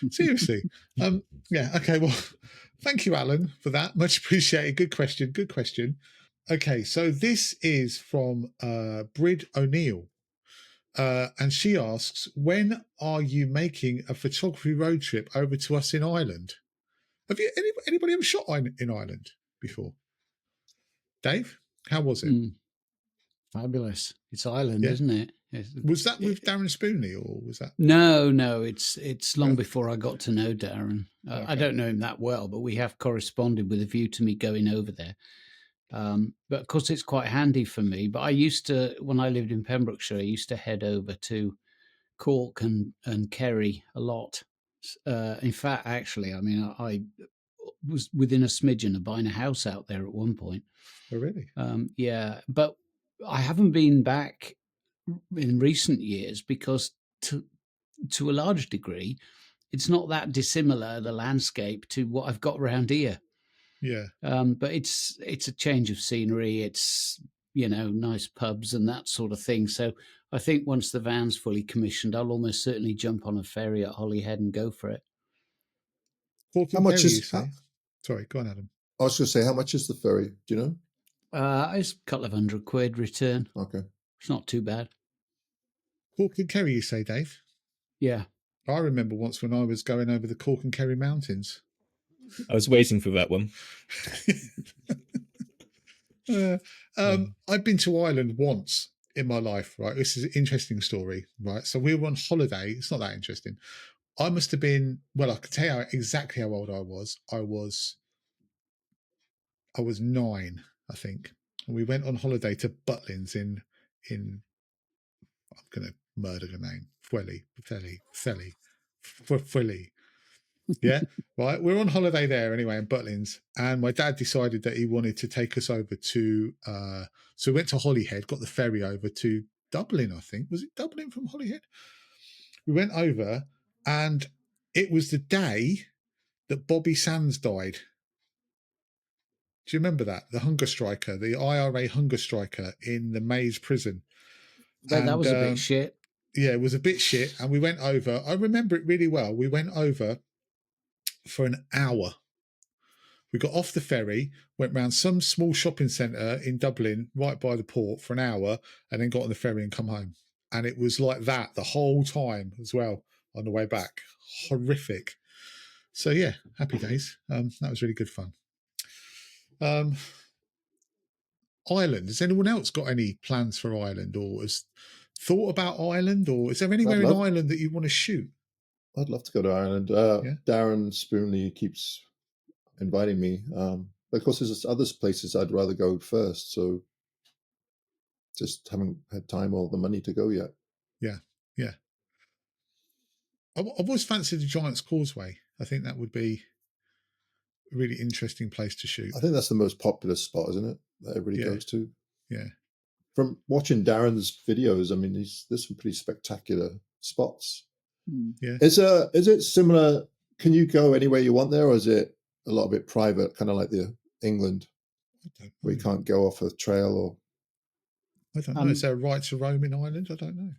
Seriously. Yeah, okay, well, thank you, Alan, for that. Much appreciated. Good question. Okay, so this is from Brid O'Neill. And she asks, when are you making a photography road trip over to us in Ireland? Have you anybody ever shot in Ireland before? Dave, how was it? Fabulous. It's Ireland, Yeah. isn't it? Was that with Darren Spoonley, or was that? No. It's long before I got to know Darren. I Okay. don't know him that well, but we have corresponded with a view to me going over there. But of course, it's quite handy for me. But I used to, when I lived in Pembrokeshire, I used to head over to Cork and Kerry a lot. In fact, actually, I mean, I was within a smidgen of buying a house out there at one point. Oh, really? Yeah, but I haven't been back in recent years because to a large degree, it's not that dissimilar, the landscape, to what I've got around here. Yeah. But it's a change of scenery. It's, nice pubs and that sort of thing. So I think once the van's fully commissioned, I'll almost certainly jump on a ferry at Holyhead and go for it. Cork How and much Kerry, is? you say? Sorry, go on, Adam. I was going to say, how much is the ferry? Do you know? It's a couple of £100 return. Okay. It's not too bad. Cork and Kerry, you say, Dave? Yeah. I remember once when I was going over the Cork and Kerry mountains. I was waiting for that one. I've been to Ireland once in my life, right? This is an interesting story, right? So we were on holiday. It's not that interesting. I must have been, well, I can tell you exactly how old I was. I was 9, I think. And we went on holiday to Butlins in I'm going to murder the name. Fwelly. Yeah, right. We're on holiday there anyway in Butlins, and my dad decided that he wanted to take us over to. So we went to Holyhead, got the ferry over to Dublin. I think, was it Dublin from Holyhead? We went over, and it was the day that Bobby Sands died. Do you remember that? The hunger striker, the IRA hunger striker in the Maze prison. But that was a bit shit. Yeah, it was a bit shit. And we went over. I remember it really well. We went over for an hour. We got off the ferry, went round some small shopping centre in Dublin, right by the port, for an hour, and then got on the ferry and come home. And it was like that the whole time as well on the way back. Horrific. So yeah, happy days. That was really good fun. Ireland. Has anyone else got any plans for Ireland, or has thought about Ireland, or is there anywhere in Ireland that you want to shoot? I'd love to go to Ireland. Darren Spoonley keeps inviting me. Of course, there's other places I'd rather go first, so just haven't had time or the money to go yet. Yeah. I've always fancied the Giant's Causeway. I think that would be a really interesting place to shoot. I think that's the most popular spot, isn't it? That everybody goes to. Yeah. From watching Darren's videos, I mean, there's some pretty spectacular spots. Yeah. Is it similar? Can you go anywhere you want there, or is it a lot of it private, kind of like the England, where you can't go off a trail? Or I don't know. Is there a right to roam in Ireland? I don't know.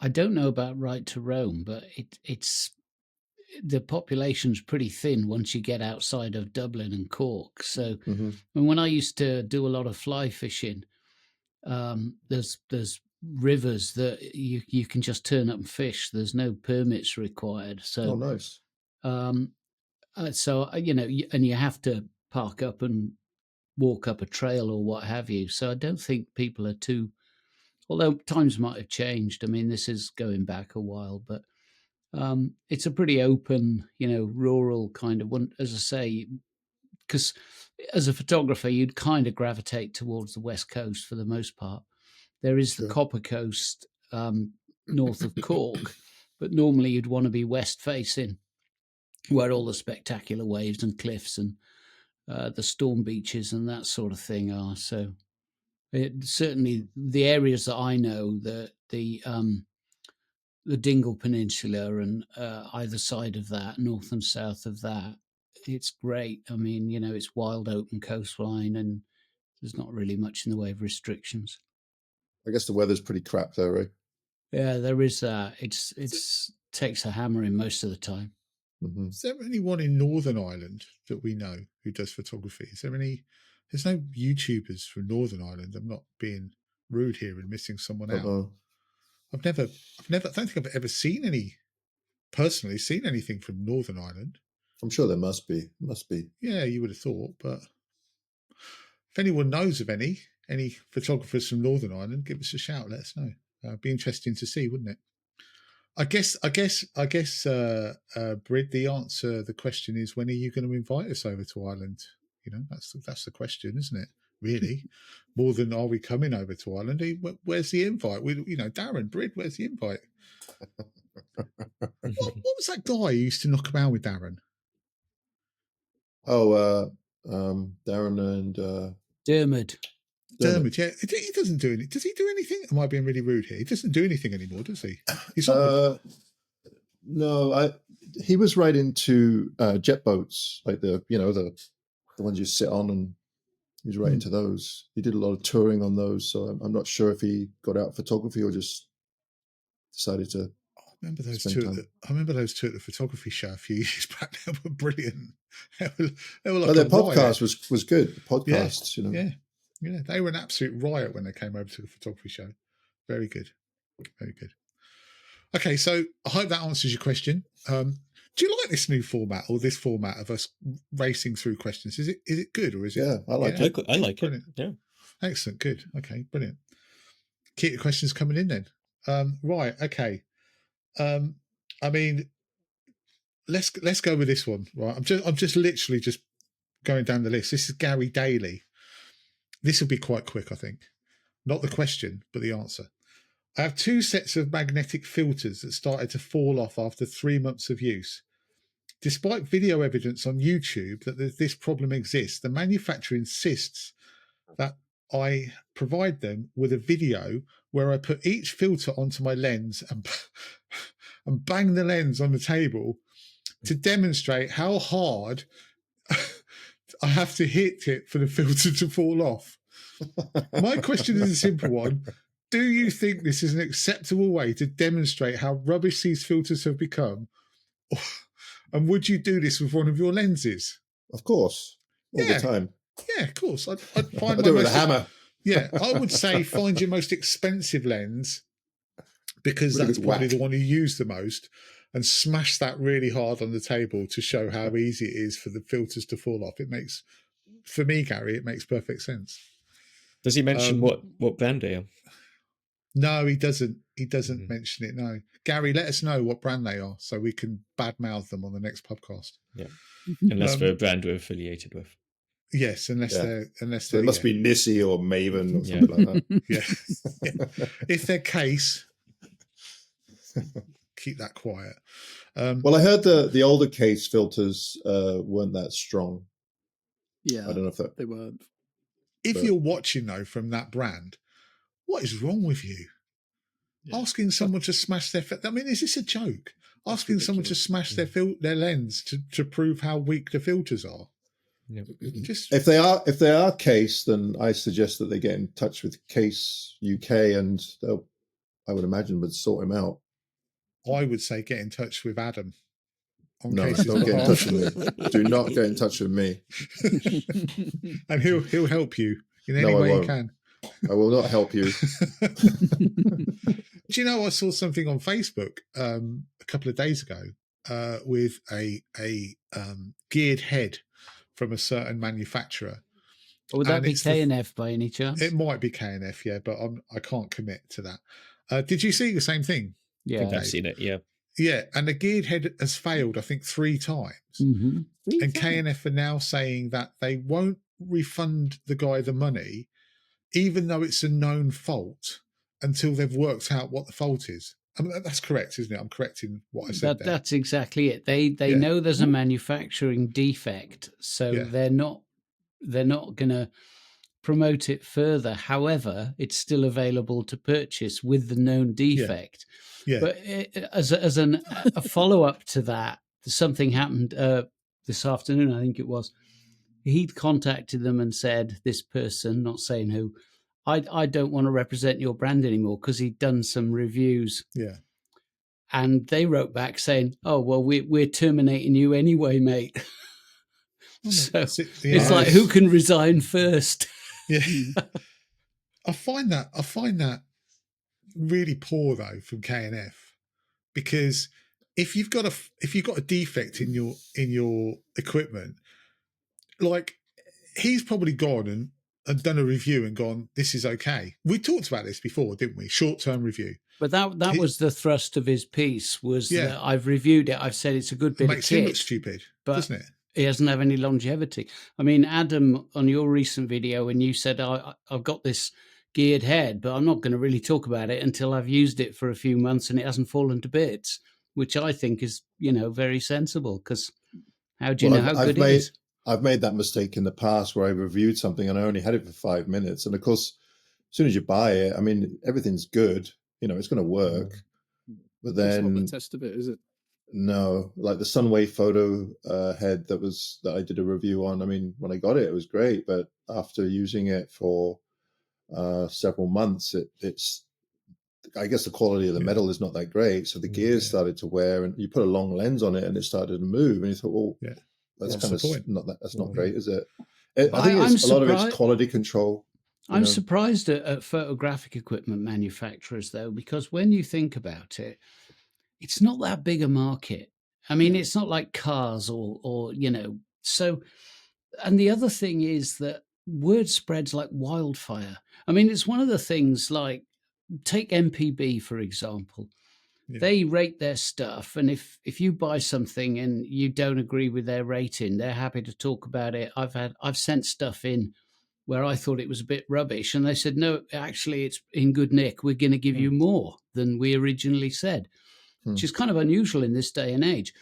I don't know about right to roam, but it's the population's pretty thin once you get outside of Dublin and Cork. So when I used to do a lot of fly fishing, there's rivers that you can just turn up and fish. There's no permits required. So nice. So and you have to park up and walk up a trail or what have you. So I don't think people are too. Although times might have changed. I mean, this is going back a while, but it's a pretty open, rural kind of one. As I say, because as a photographer, you'd kind of gravitate towards the West Coast for the most part. There is the Copper Coast north of Cork, but normally you'd want to be west facing, where all the spectacular waves and cliffs and the storm beaches and that sort of thing are. So certainly the areas that I know, the Dingle Peninsula and either side of that, north and south of that, it's great. I mean, it's wild open coastline and there's not really much in the way of restrictions. I guess the weather's pretty crap there, right? Yeah, there is that. It's takes a hammering most of the time. Is there anyone in Northern Ireland that we know who does photography? Is there any? There's no YouTubers from Northern Ireland. I'm not being rude here and missing someone out. I've never. I don't think I've ever seen anything from Northern Ireland. I'm sure there must be. Yeah, you would have thought, but if anyone knows of any any photographers from Northern Ireland, give us a shout. Let us know. Be interesting to see, wouldn't it? I guess, Brid, the question is, when are you going to invite us over to Ireland? You know, that's the question, isn't it? Really, more than are we coming over to Ireland? Where's the invite? Darren, Brid, where's the invite? What was that guy who used to knock about with Darren? Oh, Darren and Dermot. Dermot, yeah. He doesn't do anything. Does he do anything? Am I being really rude here? He doesn't do anything anymore, does he? He's not. No, he was right into jet boats, like the ones you sit on, and he's right into those. He did a lot of touring on those, so I'm not sure if he got out photography or just decided to. I remember those two at the photography show a few years back. They were brilliant. They were like their podcast was good. The podcasts, Yeah, they were an absolute riot when they came over to the photography show. Very good. Very good. Okay, so I hope that answers your question. Do you like this new format, or this format of us racing through questions? Is it good, or is it? Yeah, I like it. I like brilliant. it. Yeah. Excellent. Good. Okay, brilliant. Keep your questions coming in then. Right. Okay. I mean, let's go with this one. Right. I'm just literally just going down the list. This is Gary Daly. This will be quite quick, I think. Not the question, but the answer. I have 2 sets of magnetic filters that started to fall off after 3 months of use. Despite video evidence on YouTube that this problem exists, the manufacturer insists that I provide them with a video where I put each filter onto my lens and bang the lens on the table to demonstrate how hard I have to hit it for the filter to fall off. My question is a simple one. Do you think this is an acceptable way to demonstrate how rubbish these filters have become? And would you do this with one of your lenses? Of course. All the time. Yeah, of course. I'd find I do it with a hammer. Yeah, I would say find your most expensive lens, because Really that's good probably whack. the one you use the most, and smash that really hard on the table to show how easy it is for the filters to fall off. For me, Gary, it makes perfect sense. Does he mention what brand they are? No, he doesn't. He doesn't mention it. No, Gary, let us know what brand they are so we can badmouth them on the next podcast. Yeah, unless they're a brand we're affiliated with. Yes, unless they're. So it must be Nissi or Maven or something like that. Yeah. If they're Case, keep that quiet. Well, I heard the older Case filters weren't that strong. Yeah, I don't know if they weren't. If you're watching though from that brand, what is wrong with you? Yeah. Asking someone to smash their. I mean, is this a joke? Asking someone to smash their lens to prove how weak the filters are. Yeah. Just if they are Case, then I suggest that they get in touch with Case UK, and they'll, I would imagine, would sort him out. I would say get in touch with Adam. No, don't get in touch with me. Do not get in touch with me. And he'll help you in any way he can. I will not help you. Do you know, I saw something on Facebook a couple of days ago with a geared head from a certain manufacturer. Or would that be K&F by any chance? It might be K&F, yeah, but I can't commit to that. Did you see the same thing? Yeah, I've seen it. Yeah, yeah, and the geared head has failed, I think, 3 times. Mm-hmm. And K&F are now saying that they won't refund the guy the money, even though it's a known fault, until they've worked out what the fault is. I mean, that's correct, isn't it? I'm correcting what I said there. That's exactly it. They know there's a manufacturing defect, so they're not going to promote it further. However, it's still available to purchase with the known defect. Yeah. But as a follow up to that, something happened this afternoon. I think it was. He'd contacted them and said, this person, not saying who, I don't want to represent your brand anymore, because he'd done some reviews. Yeah. And they wrote back saying, oh, well, we're terminating you anyway, mate. So it's like, who can resign first? Yeah. I find that really poor though from K&F, because if you've got a defect in your equipment, like, he's probably gone and done a review and gone, this is okay. We talked about this before, didn't we? Short-term review. But that was the thrust of his piece, was that I've reviewed it. I've said it's a good bit of kit. Makes him look stupid, doesn't it? He doesn't have any longevity. I mean, Adam, on your recent video, when you said, I've got this geared head, but I'm not going to really talk about it until I've used it for a few months and it hasn't fallen to bits, which I think is, very sensible, because how do you know how good it is? I've made that mistake in the past where I reviewed something and I only had it for 5 minutes. And of course, as soon as you buy it, I mean, everything's good. It's going to work. But then... It's not the test of it, is it? No, like the Sunway photo head that I did a review on. I mean, when I got it, it was great. But after using it for several months, it's I guess the quality of the metal is not that great. So the gears started to wear, and you put a long lens on it and it started to move. And you thought, well, that's kind of that's not great, is it? I think a lot of it's quality control. I'm surprised at photographic equipment manufacturers, though, because when you think about it, it's not that big a market. I mean, it's not like cars or so. And the other thing is that word spreads like wildfire. I mean, it's one of the things, like, take MPB, for example. They rate their stuff, and if you buy something and you don't agree with their rating, they're happy to talk about it. I've sent stuff in where I thought it was a bit rubbish, and they said, no, actually it's in good nick. We're going to give you more than we originally said, which is kind of unusual in this day and age.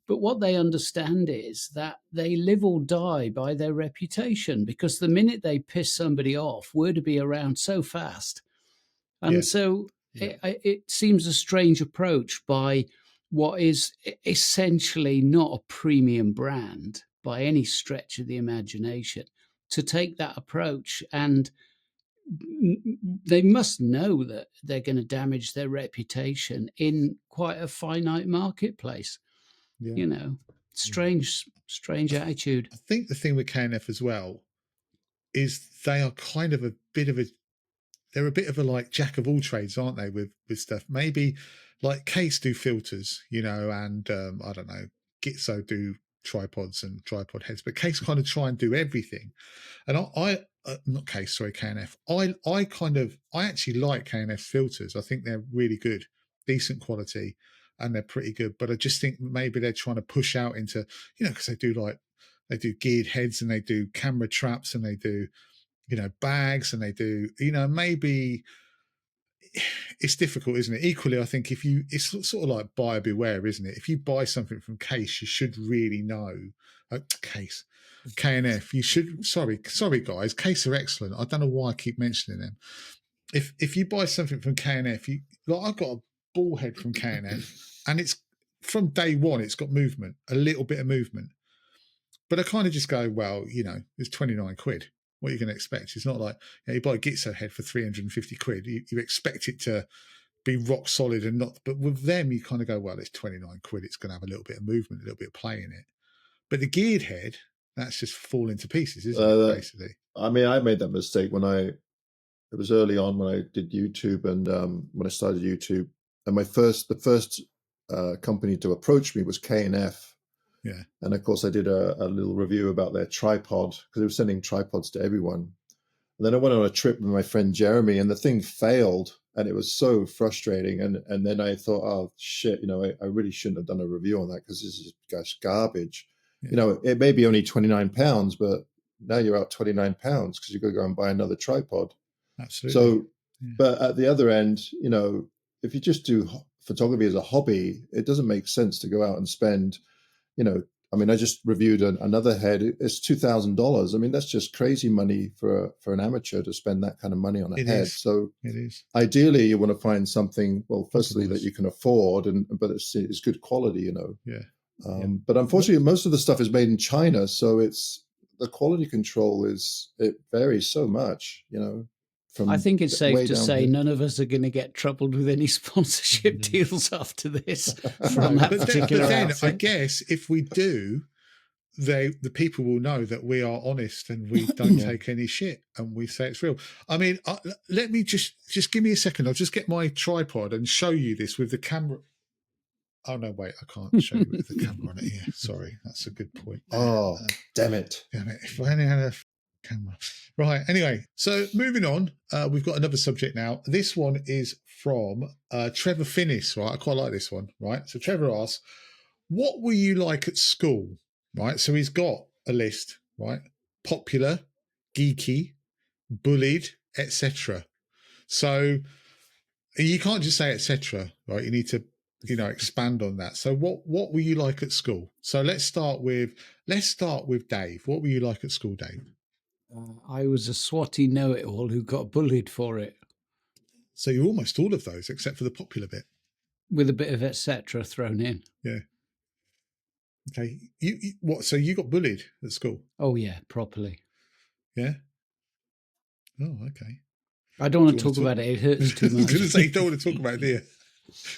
But what they understand is that they live or die by their reputation, because the minute they piss somebody off, word to be around so fast. And so it seems a strange approach by what is essentially not a premium brand by any stretch of the imagination to take that approach. And they must know that they're going to damage their reputation in quite a finite marketplace. Strange attitude. I think the thing with KNF as well is they are kind of they're a bit of a like jack of all trades, aren't they, with stuff? Maybe like Case do filters, and I don't know, Gitzo do tripods and tripod heads, but Case kind of try and do everything. And not Case, sorry, KNF. I actually like KNF filters. I think they're really good, decent quality, and they're pretty good. But I just think maybe they're trying to push out into, because they do geared heads and they do camera traps and they do, bags, and they do, maybe it's difficult, isn't it? Equally, I think it's sort of like buyer beware, isn't it? If you buy something from Case, you should really know. KNF, you should. Sorry, guys. Case are excellent. I don't know why I keep mentioning them. If you buy something from KNF, I've got a ball head from KNF, and it's from day one. It's got movement, a little bit of movement, but I kind of just go, well, it's 29 quid. What are you going to expect? It's not like you buy a Gitzo head for 350 quid. You expect it to be rock solid and not. But with them, you kind of go, well, it's 29 quid. It's going to have a little bit of movement, a little bit of play in it. But the geared head, that's just falling to pieces, isn't it? Basically. I mean, I made that mistake it was early on when I did YouTube, and when I started YouTube, and the first company to approach me was KNF. Yeah. And of course, I did a little review about their tripod, because they were sending tripods to everyone. And then I went on a trip with my friend Jeremy, and the thing failed, and it was so frustrating. And then I thought, oh shit, I really shouldn't have done a review on that, because this is just garbage. Yeah. It may be only £29, but now you're out £29 because you've got to go and buy another tripod. Absolutely. So, but at the other end, if you just do photography as a hobby, it doesn't make sense to go out and spend. I mean, I just reviewed another head. It's $2,000. I mean, that's just crazy money for an amateur to spend that kind of money on a head. So it is. Ideally, you want to find something, well, firstly, that you can afford, but it's good quality, Yeah. But unfortunately, most of the stuff is made in China, so the quality control it varies so much, I think it's safe to say none of us are going to get troubled with any sponsorship deals after this from that particular outfit. I guess if we do, the people will know that we are honest and we don't take any shit and we say it's real. I mean, let me just give me a second. I'll just get my tripod and show you this with the camera. Oh, no, wait, I can't show you with the camera on it here. Sorry, that's a good point. Oh, damn it. If I only had camera. Right. Anyway, so moving on, we've got another subject now. This one is from Trevor Finnis, right? I quite like this one, right? So Trevor asks, what were you like at school, right? So he's got a list, right? Popular, geeky, bullied, etc. So you can't just say etc., right? You need to, expand on that. So what were you like at school? So let's start with Dave. What were you like at school, Dave? I was a swotty know-it-all who got bullied for it. So you're almost all of those, except for the popular bit, with a bit of etc. thrown in. Yeah. Okay. You what? So you got bullied at school? Oh yeah, properly. Yeah. Oh, okay. I don't want to talk about it. It hurts too much. I was going to say you don't want to talk about it, do you?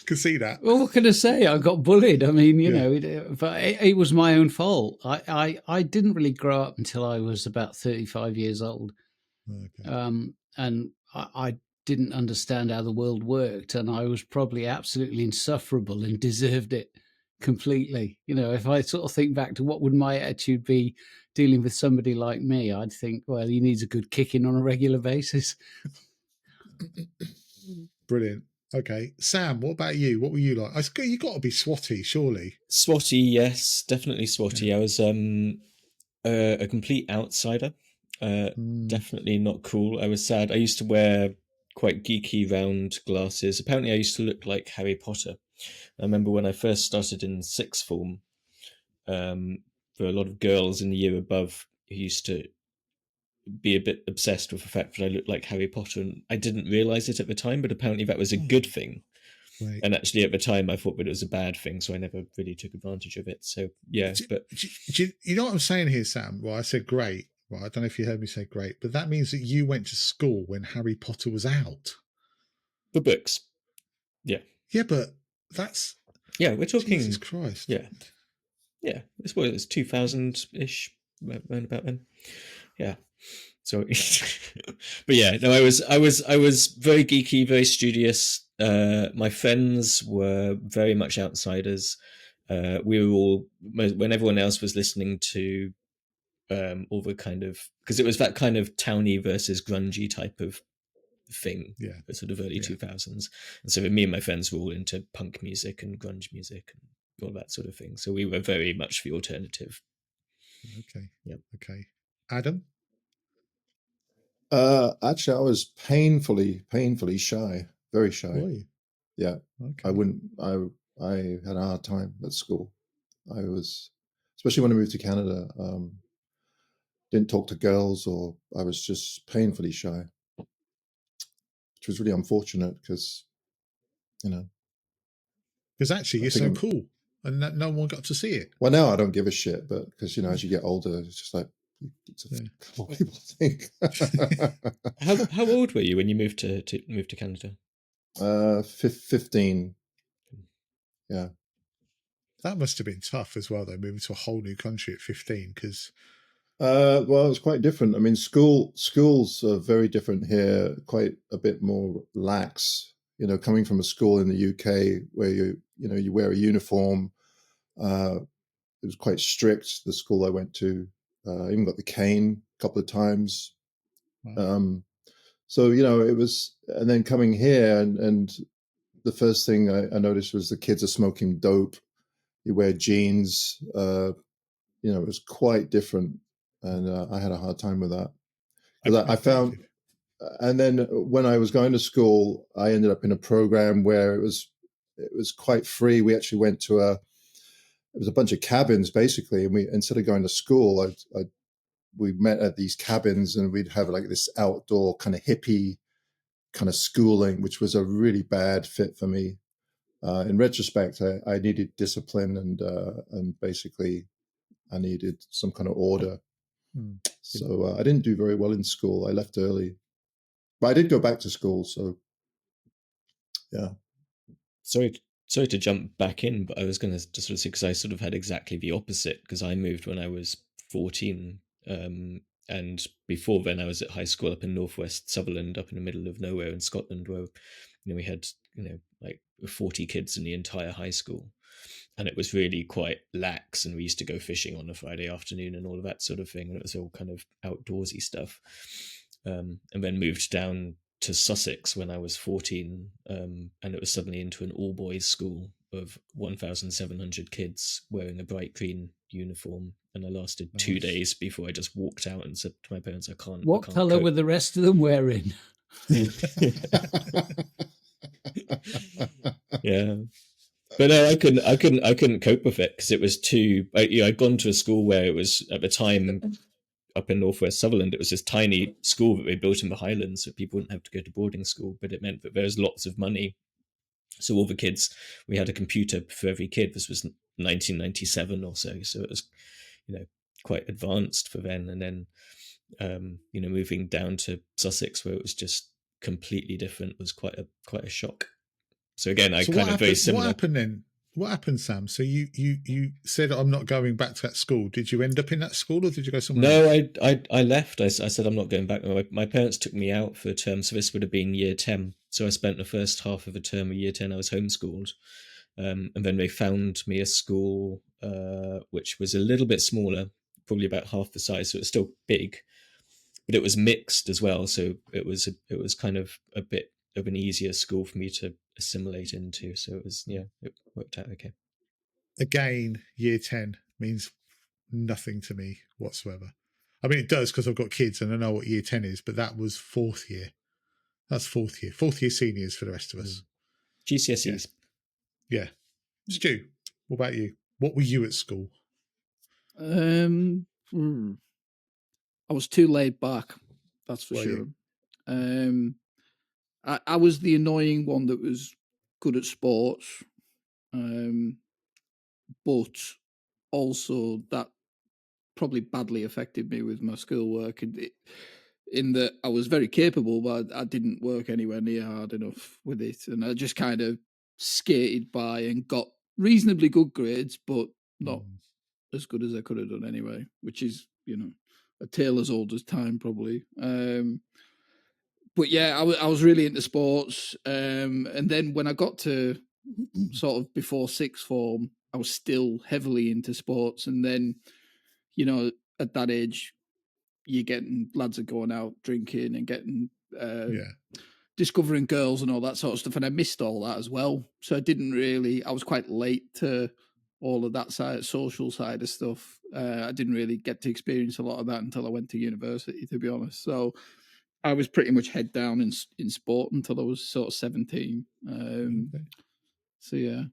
Can see that. Well, what can I say? I got bullied. I mean, but it was my own fault. I didn't really grow up until I was about 35 years old. Okay. And I didn't understand how the world worked, and I was probably absolutely insufferable and deserved it completely. If I sort of think back to what would my attitude be dealing with somebody like me, I'd think, well, he needs a good kicking on a regular basis. Brilliant. Okay, Sam, what about you? What were you like? You got to be swotty, surely. Swotty, yes, definitely swotty. I was a complete outsider. Definitely not cool. I was sad. I used to wear quite geeky round glasses. Apparently, I used to look like Harry Potter. I remember when I first started in sixth form, there were a lot of girls in the year above who used to be a bit obsessed with the fact that I looked like Harry Potter, and I didn't realise it at the time, but apparently that was a good thing. Right. And actually at the time I thought that it was a bad thing, so I never really took advantage of it. So yeah, you know what I'm saying here, Sam? Well, I said great. Well, I don't know if you heard me say great, but that means that you went to school when Harry Potter was out. The books. Yeah. Yeah, but that's... Yeah, we're talking... Jesus Christ. Yeah. Yeah. It was 2000-ish, around about then. Yeah. So, but yeah, no, I was very geeky, very studious. My friends were very much outsiders. We were all, when everyone else was listening to all the kind of, because it was that kind of towny versus grungy type of thing, the sort of early 2000s. And so me and my friends were all into punk music and grunge music and all that sort of thing. So we were very much the alternative. Okay. Yep. Okay. Adam? Actually, I was painfully shy, very shy. Were you? Yeah. Okay. I had a hard time at school. I was, especially when I moved to Canada, didn't talk to girls, or I was just painfully shy, which was really unfortunate because, Because actually you're so cool and no one got to see it. Well, now I don't give a shit, but because, as you get older, it's just like, what people think. How old were you when you moved to Canada? 15. Yeah. That must have been tough as well, though, moving to a whole new country at 15. Because, well, it's quite different. I mean, schools are very different here. Quite a bit more lax. Coming from a school in the UK where you wear a uniform. It was quite strict. The school I went to, I even got the cane a couple of times. Wow. So it was, and then coming here, and the first thing I noticed was the kids are smoking dope. You wear jeans. It was quite different, and I had a hard time with that. Because I found, and then when I was going to school, I ended up in a program where it was quite free. We actually went to it was a bunch of cabins basically, and we, instead of going to school, we met at these cabins, and we'd have like this outdoor kind of hippie kind of schooling, which was a really bad fit for me. In retrospect, I needed discipline, and basically I needed some kind of order. So I didn't do very well in school. I left early, but I did go back to school. So yeah. Sorry to jump back in, but I was going to sort of say, because I sort of had exactly the opposite, because I moved when I was 14. And before then I was at high school up in northwest Sutherland, up in the middle of nowhere in Scotland, where we had like 40 kids in the entire high school. and it was really quite lax, and we used to go fishing on a Friday afternoon and all of that sort of thing, and it was all kind of outdoorsy stuff. And then moved down to Sussex when I was 14, and it was suddenly into an all-boys school of 1,700 kids wearing a bright green uniform, and I lasted 2 days before I just walked out and said to my parents, I can't. What can't colour cope. were the rest of them wearing? Yeah. But no, I couldn't cope with it because it was too. I'd gone to a school where it was at the time up in northwest Sutherland. It was this tiny school that they built in the Highlands, so people wouldn't have to go to boarding school. But it meant that there was lots of money, so all the kids, we had a computer for every kid. This was 1997 or so, so it was, quite advanced for then. And then, moving down to Sussex where it was just completely different was quite a shock. So again, very similar. What happened then? What happened, Sam? So you said, I'm not going back to that school. Did you end up in that school, or did you go somewhere else? No, I left. I said I'm not going back. My parents took me out for a term, so this would have been year 10. So I spent the first half of a term of year 10. I was homeschooled, and then they found me a school which was a little bit smaller, probably about half the size. So it was still big, but it was mixed as well. So it was kind of a bit of an easier school for me to assimilate into. So it was, it worked out okay. Again, year 10 means nothing to me whatsoever. I mean, it does because I've got kids and I know what year 10 is, but that was fourth year. That's fourth year seniors for the rest of us. GCSEs. Yeah. Stu, what about you? What were you at school? I was too laid back, that's for sure. I was the annoying one that was good at sports, but also that probably badly affected me with my schoolwork in that I was very capable, but I didn't work anywhere near hard enough with it. And I just kind of skated by and got reasonably good grades, but not as good as I could have done anyway, which is, a tale as old as time, probably. But yeah, I was really into sports. And then when I got to sort of before sixth form, I was still heavily into sports. And then, at that age, you're getting lads are going out drinking and getting discovering girls and all that sort of stuff. And I missed all that as well. So I was quite late to all of that social side of stuff. I didn't really get to experience a lot of that until I went to university, to be honest. So I was pretty much head down in sport until I was sort of 17. So yeah,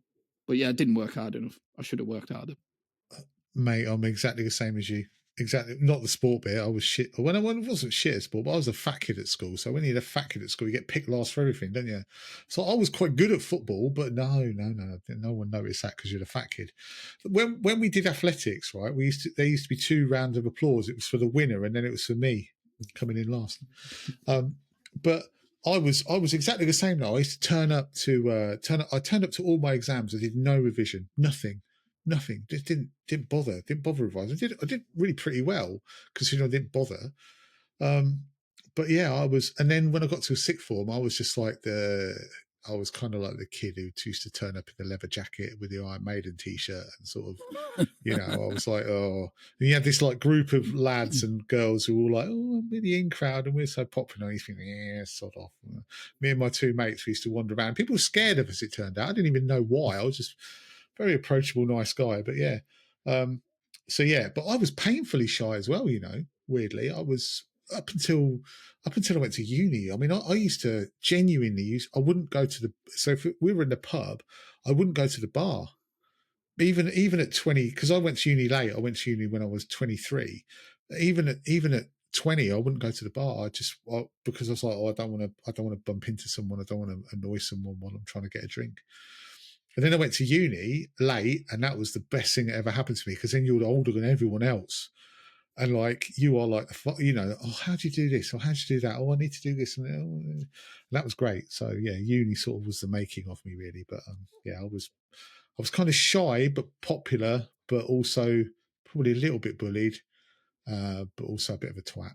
but yeah, I didn't work hard enough. I should have worked harder. Mate, I'm exactly the same as you. Exactly, not the sport bit. I was shit. When I wasn't shit at sport, but I was a fat kid at school. So when you're a fat kid at school, you get picked last for everything, don't you? So I was quite good at football, but no one noticed that because you're a fat kid. When we did athletics, right, there used to be 2 rounds of applause. It was for the winner, and then it was for me coming in last. But I was exactly the same. Now I used to turn up to all my exams. I did no revision, nothing. Just didn't bother revising. I did really pretty well considering I didn't bother. But yeah, I was. And then when I got to a sixth form, I was just like I was kind of like the kid who used to turn up in the leather jacket with the Iron Maiden t-shirt and sort of, I was like, oh. And you had this like group of lads and girls who were all like, oh, we're the in crowd and we're so popular. And you think, yeah, sod off. Me and my 2 mates, we used to wander around. People were scared of us, it turned out. I didn't even know why. I was just very approachable, nice guy. But yeah. But I was painfully shy as well, weirdly. I was up until I went to uni. I mean, I used to genuinely I wouldn't go to so if we were in the pub, I wouldn't go to the bar. Even at 20, because I went to uni late. I went to uni when I was 23. Even at 20, I wouldn't go to the bar. Because I was like, I don't want to bump into someone. I don't want to annoy someone while I'm trying to get a drink. And then I went to uni late, and that was the best thing that ever happened to me because then you're older than everyone else. And like you are like, oh, how do you do this? Or how do you do that? Oh, I need to do this. And that was great. So yeah, uni sort of was the making of me really. But I was kind of shy, but popular, but also probably a little bit bullied, but also a bit of a twat.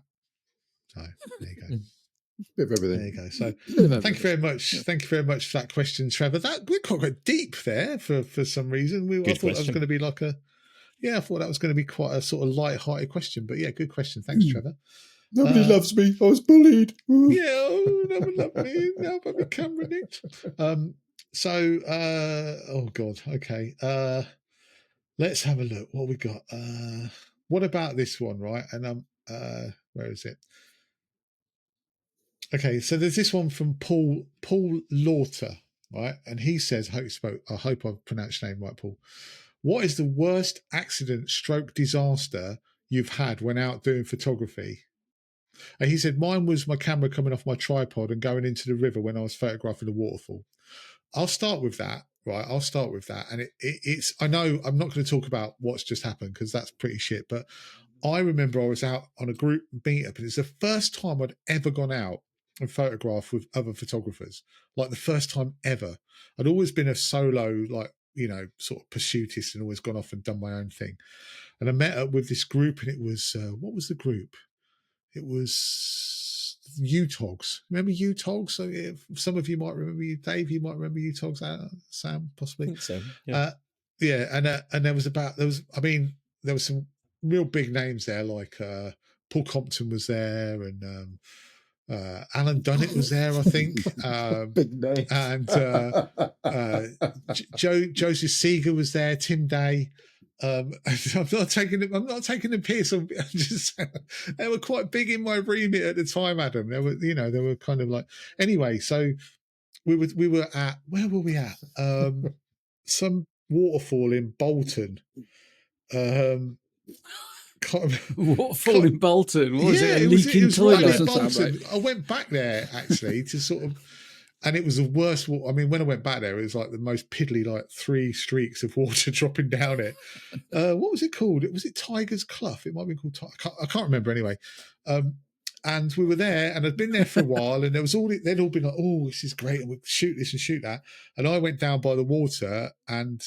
So there you go. Bit of everything. There you go. So Bit of thank you very everything. much. Thank you very much for that question, Trevor. That we got deep there for some reason. I Good thought that was question. going to be like a I thought that was going to be quite a sort of light-hearted question. But yeah, good question. Thanks, Trevor. Nobody loves me. I was bullied. Yeah, oh, no one loved me. Now I've got my camera nicked. Oh God. Okay. Let's have a look. What we got? What about this one, right? And where is it? Okay, so there's this one from Paul Lauter, right? And he says, I hope I've pronounced your name right, Paul. What is the worst accident / disaster you've had when out doing photography? And he said, mine was my camera coming off my tripod and going into the river when I was photographing a waterfall. I'll start with that, right? I'll start with that. And it's, I know I'm not going to talk about what's just happened because that's pretty shit, but I remember I was out on a group meetup and it's the first time I'd ever gone out and photographed with other photographers, like the first time ever. I'd always been a solo, like, you know, sort of pursuitist and always gone off and done my own thing. And I met up with this group and it was, what was the group? It was U-Togs. Remember U-Togs? So some of you might remember you, Dave. You might remember U-Togs. Sam, possibly. I think so. Yeah. And there was some real big names there, like Paul Compton was there, and Alan Dunnett was there, I think. Big name. And Joseph Seeger was there. Tim Day. I'm not taking the piss. I'm just saying, they were quite big in my remit at the time, Adam. They were kind of like, anyway. So we were at, where were we at? Some waterfall in Bolton. Waterfall in Bolton. What was it? A leaking right toilet? in Bolton. I went back there actually to sort of. And it was the worst. I mean, when I went back there, it was like the most piddly, like 3 streaks of water dropping down it. What was it called? Was it Tiger's Clough? It might be called. I can't remember anyway. And we were there, and I'd been there for a while, and they'd all been like, "Oh, this is great, and we'll shoot this and shoot that." And I went down by the water, and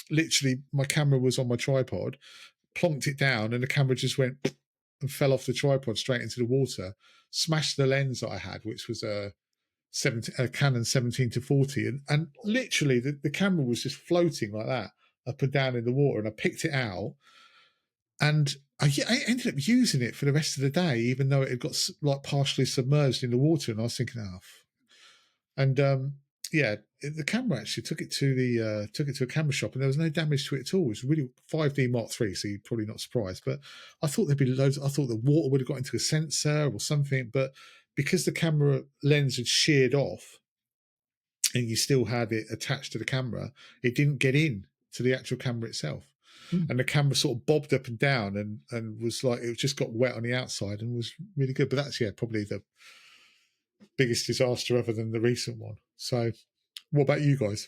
literally my camera was on my tripod, plonked it down, and the camera just went and fell off the tripod straight into the water, smashed the lens that I had, which was a Canon 17-40, and literally the camera was just floating like that up and down in the water, and I picked it out, and I ended up using it for the rest of the day, even though it had got like partially submerged in the water, and I was thinking, the camera actually took it to a camera shop, and there was no damage to it at all. It was really 5D Mark III, so you're probably not surprised. But I thought there'd be loads. I thought the water would have got into a sensor or something, but because the camera lens had sheared off and you still had it attached to the camera, it didn't get in to the actual camera itself. And the camera sort of bobbed up and down and was like, it just got wet on the outside and was really good. But that's, probably the biggest disaster other than the recent one. So what about you guys?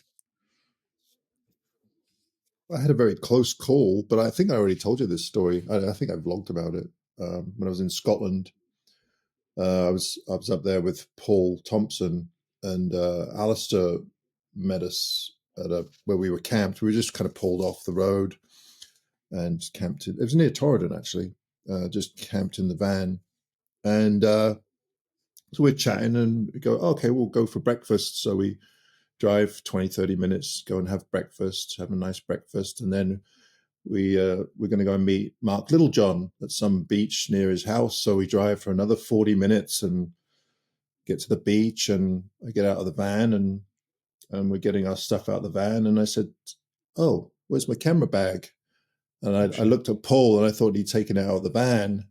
I had a very close call, but I think I already told you this story. I think I vlogged about it when I was in Scotland. I was up there with Paul Thompson, and Alistair met us at where we were camped. We were just kind of pulled off the road and camped. It was near Torridon, actually. Just camped in the van, and so we're chatting, and we go, okay, we'll go for breakfast. So we drive 20-30 minutes, go and have breakfast, have a nice breakfast, and then we're going to go and meet Mark Littlejohn at some beach near his house. So we drive for another 40 minutes and get to the beach, and I get out of the van, and we're getting our stuff out of the van. And I said, oh, where's my camera bag? And I looked at Paul, and I thought he'd taken it out of the van.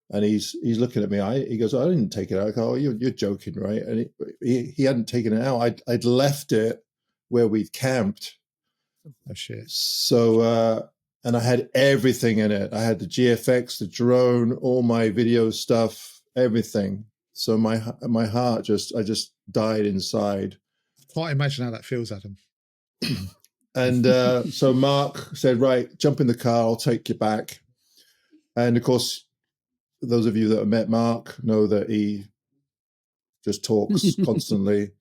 And he's looking at me. He goes, I didn't take it out. I go, oh, you're joking, right? And he hadn't taken it out. I'd left it where we'd camped. Oh, shit. So, and I had everything in it. I had the GFX, the drone, all my video stuff, everything. So my heart I just died inside. Can't imagine how that feels, Adam. And so Mark said, right, jump in the car. I'll take you back. And of course, those of you that have met Mark know that he just talks constantly.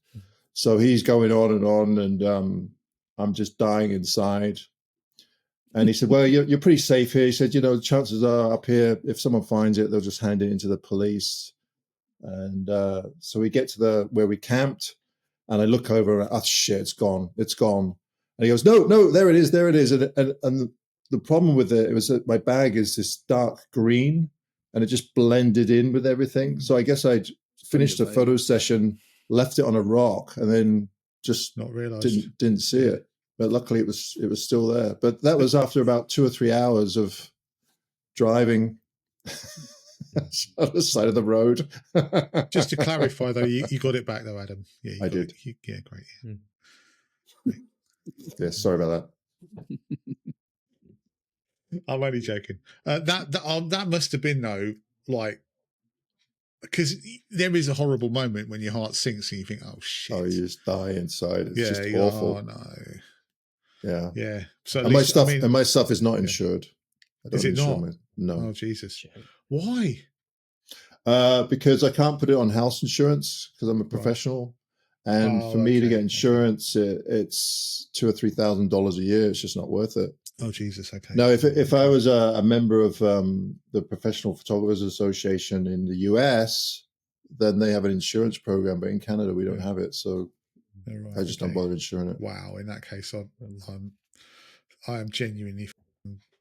So he's going on, and I'm just dying inside. And he said, well, you're pretty safe here. He said, the chances are up here, if someone finds it, they'll just hand it into the police. And so we get to where we camped, and I look over and, oh shit, it's gone. And he goes, no, there it is. And the problem with it was that my bag is this dark green, and it just blended in with everything. So I guess I finished the photo session, left it on a rock, and then just not realized, didn't see it. But luckily it was still there. But that was after about 2 or 3 hours of driving on the side of the road. Just to clarify, though, you got it back, though, Adam. Yeah, I did. Yeah, great. Yeah. Yeah, sorry about that. I'm only joking. That must have been, though, like, because there is a horrible moment when your heart sinks and you think, oh shit. Oh, you just die inside. It's just awful. Oh no. Yeah. Yeah. So and my stuff is not insured. Is it not? No. Oh Jesus. Why? Because I can't put it on house insurance because I'm a professional. Right. And for me to get insurance, it's $2,000 or $3,000 a year. It's just not worth it. Oh Jesus! Okay. No, if I was a member of the Professional Photographers Association in the US, then they have an insurance program, but in Canada we don't have it, so right, I just don't bother insuring it. Wow! In that case, I am genuinely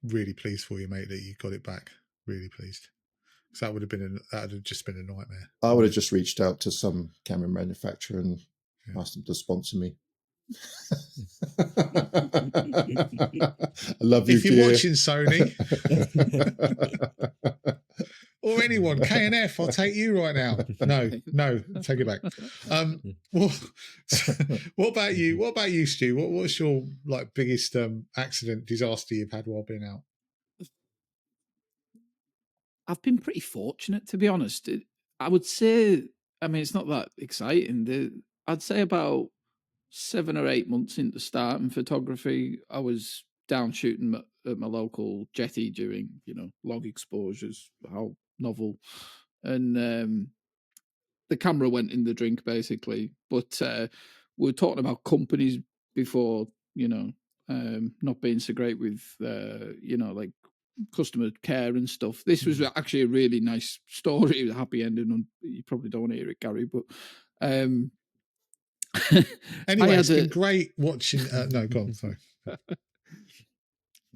really pleased for you, mate, that you got it back. Really pleased. So that would have just been a nightmare. I would have just reached out to some camera manufacturer and asked them to sponsor me. I love you. If you're watching, Sony or anyone, K&F, I'll take you right now. No, take it back. What about you? What about you, Stu? What's your biggest accident, disaster you've had while being out? I've been pretty fortunate, to be honest. I would say, I mean, it's not that exciting. I'd say about 7 or 8 months into starting photography, I was down shooting at my local jetty during, long exposures, how novel. And the camera went in the drink, basically. But we were talking about companies before, not being so great with, like customer care and stuff. This was actually a really nice story. It was a happy ending. And you probably don't want to hear it, Gary, but... Anyway, it's been great watching. No, go on. Sorry.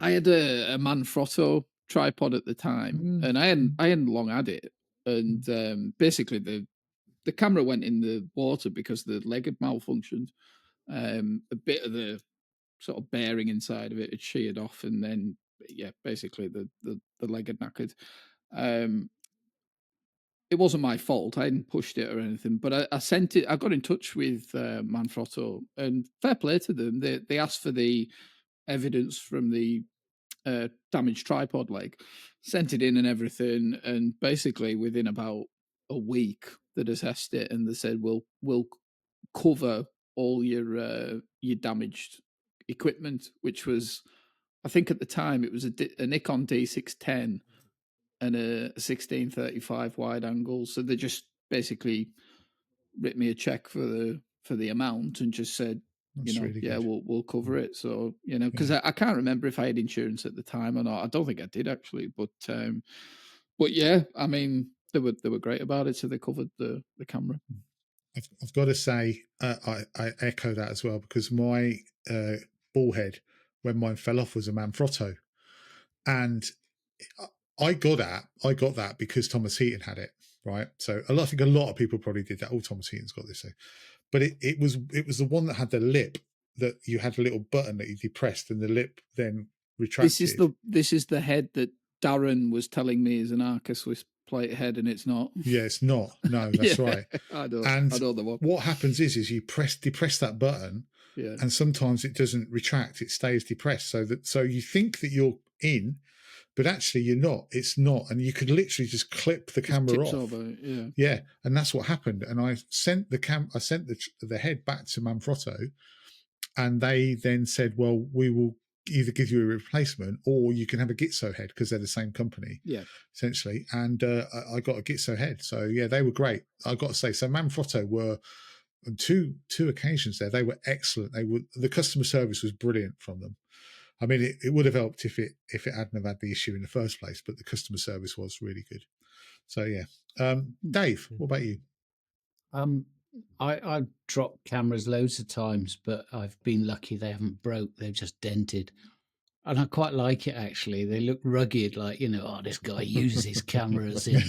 I had a Manfrotto tripod at the time, and I hadn't long had it. And basically, the camera went in the water because the leg had malfunctioned. A bit of the sort of bearing inside of it had sheared off, and then basically the leg had knackered. It wasn't my fault. I hadn't pushed it or anything, but I sent it. I got in touch with Manfrotto, and fair play to them. They asked for the evidence from the damaged tripod leg, sent it in and everything, and basically within about a week they'd assessed it and they said we'll cover all your damaged equipment, which was, I think at the time it was a Nikon D610. And a 1635 wide angle, so they just basically writ me a check for the amount and just said, really we'll cover it. So because I can't remember if I had insurance at the time or not. I don't think I did actually, but yeah, I mean they were great about it, so they covered the camera. I've got to say I echo that as well, because my ball head when mine fell off was a Manfrotto, and I got that because Thomas Heaton had it, right? So I think a lot of people probably did that. Oh, Thomas Heaton's got this. But it was the one that had the lip that you had a little button that you depressed and the lip then retracted. This is the head that Darren was telling me is an Arca Swiss plate head, and it's not. Yeah, it's not. No, that's right. I know the one. What happens is you depress that button, and sometimes it doesn't retract; it stays depressed. So you think that you're in. But actually, you're not. It's not, and you could literally just clip the camera off. Over, yeah, and that's what happened. And I sent the head back to Manfrotto, and they then said, "Well, we will either give you a replacement, or you can have a Gitzo head because they're the same company, essentially." And I got a Gitzo head, so they were great. I got to say, so Manfrotto were on two occasions there. They were excellent. The customer service was brilliant from them. I mean, it would have helped if it hadn't have had the issue in the first place, but the customer service was really good. So yeah. Dave, what about you? I've dropped cameras loads of times, but I've been lucky they haven't broke. They've just dented. And I quite like it, actually. They look rugged, like, oh, this guy uses his cameras in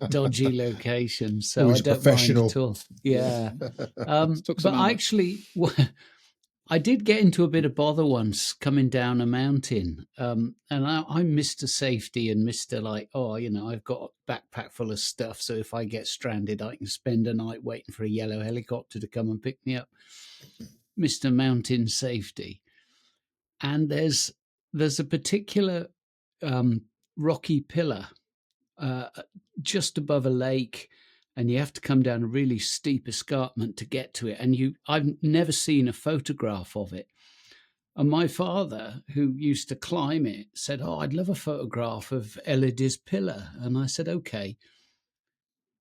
dodgy locations. So Always I don't professional. mind at all. Yeah. Took But some I ammo. actually, I did get into a bit of bother once coming down a mountain. And I'm Mr. Safety and Mr. like, I've got a backpack full of stuff. So if I get stranded, I can spend a night waiting for a yellow helicopter to come and pick me up. Mr. Mountain Safety. And there's a particular rocky pillar just above a lake, and you have to come down a really steep escarpment to get to it. And I've never seen a photograph of it. And my father, who used to climb it, said, "Oh, I'd love a photograph of Elidy's pillar." And I said, "Okay."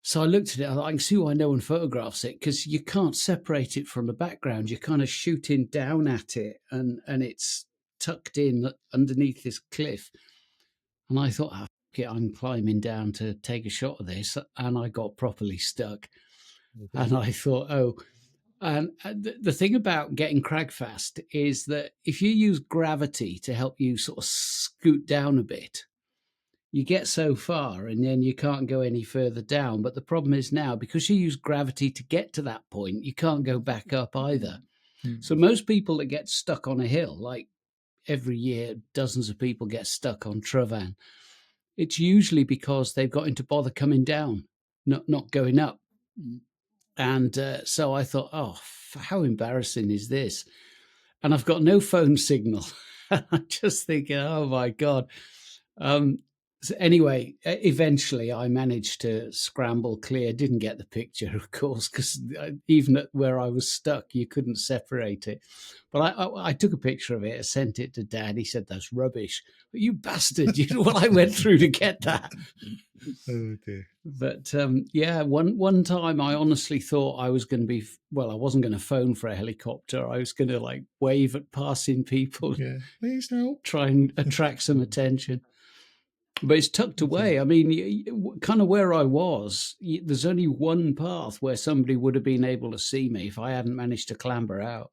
So I looked at it. I can see why no one photographs it, because you can't separate it from the background. You're kind of shooting down at it, and it's tucked in underneath this cliff. And I thought, I'm climbing down to take a shot of this, and I got properly stuck. And I thought, and the thing about getting crag fast is that if you use gravity to help you sort of scoot down a bit, you get so far and then you can't go any further down. But the problem is now, because you use gravity to get to that point, you can't go back up either. So most people that get stuck on a hill, like every year, dozens of people get stuck on Travan. It's usually because they've got into bother coming down, not going up. And so I thought, how embarrassing is this? And I've got no phone signal. I'm just thinking, oh my God. So anyway, eventually I managed to scramble clear. Didn't get the picture, of course, because even at where I was stuck, you couldn't separate it. But I took a picture of it, I sent it to Dad. He said, "That's rubbish." But you bastard, you know what I went through to get that. Oh dear. But one time I honestly thought I was going to I wasn't going to phone for a helicopter. I was going to like wave at passing people, Please help, try and attract some attention. But it's tucked away. I mean, kind of where I was, there's only one path where somebody would have been able to see me if I hadn't managed to clamber out.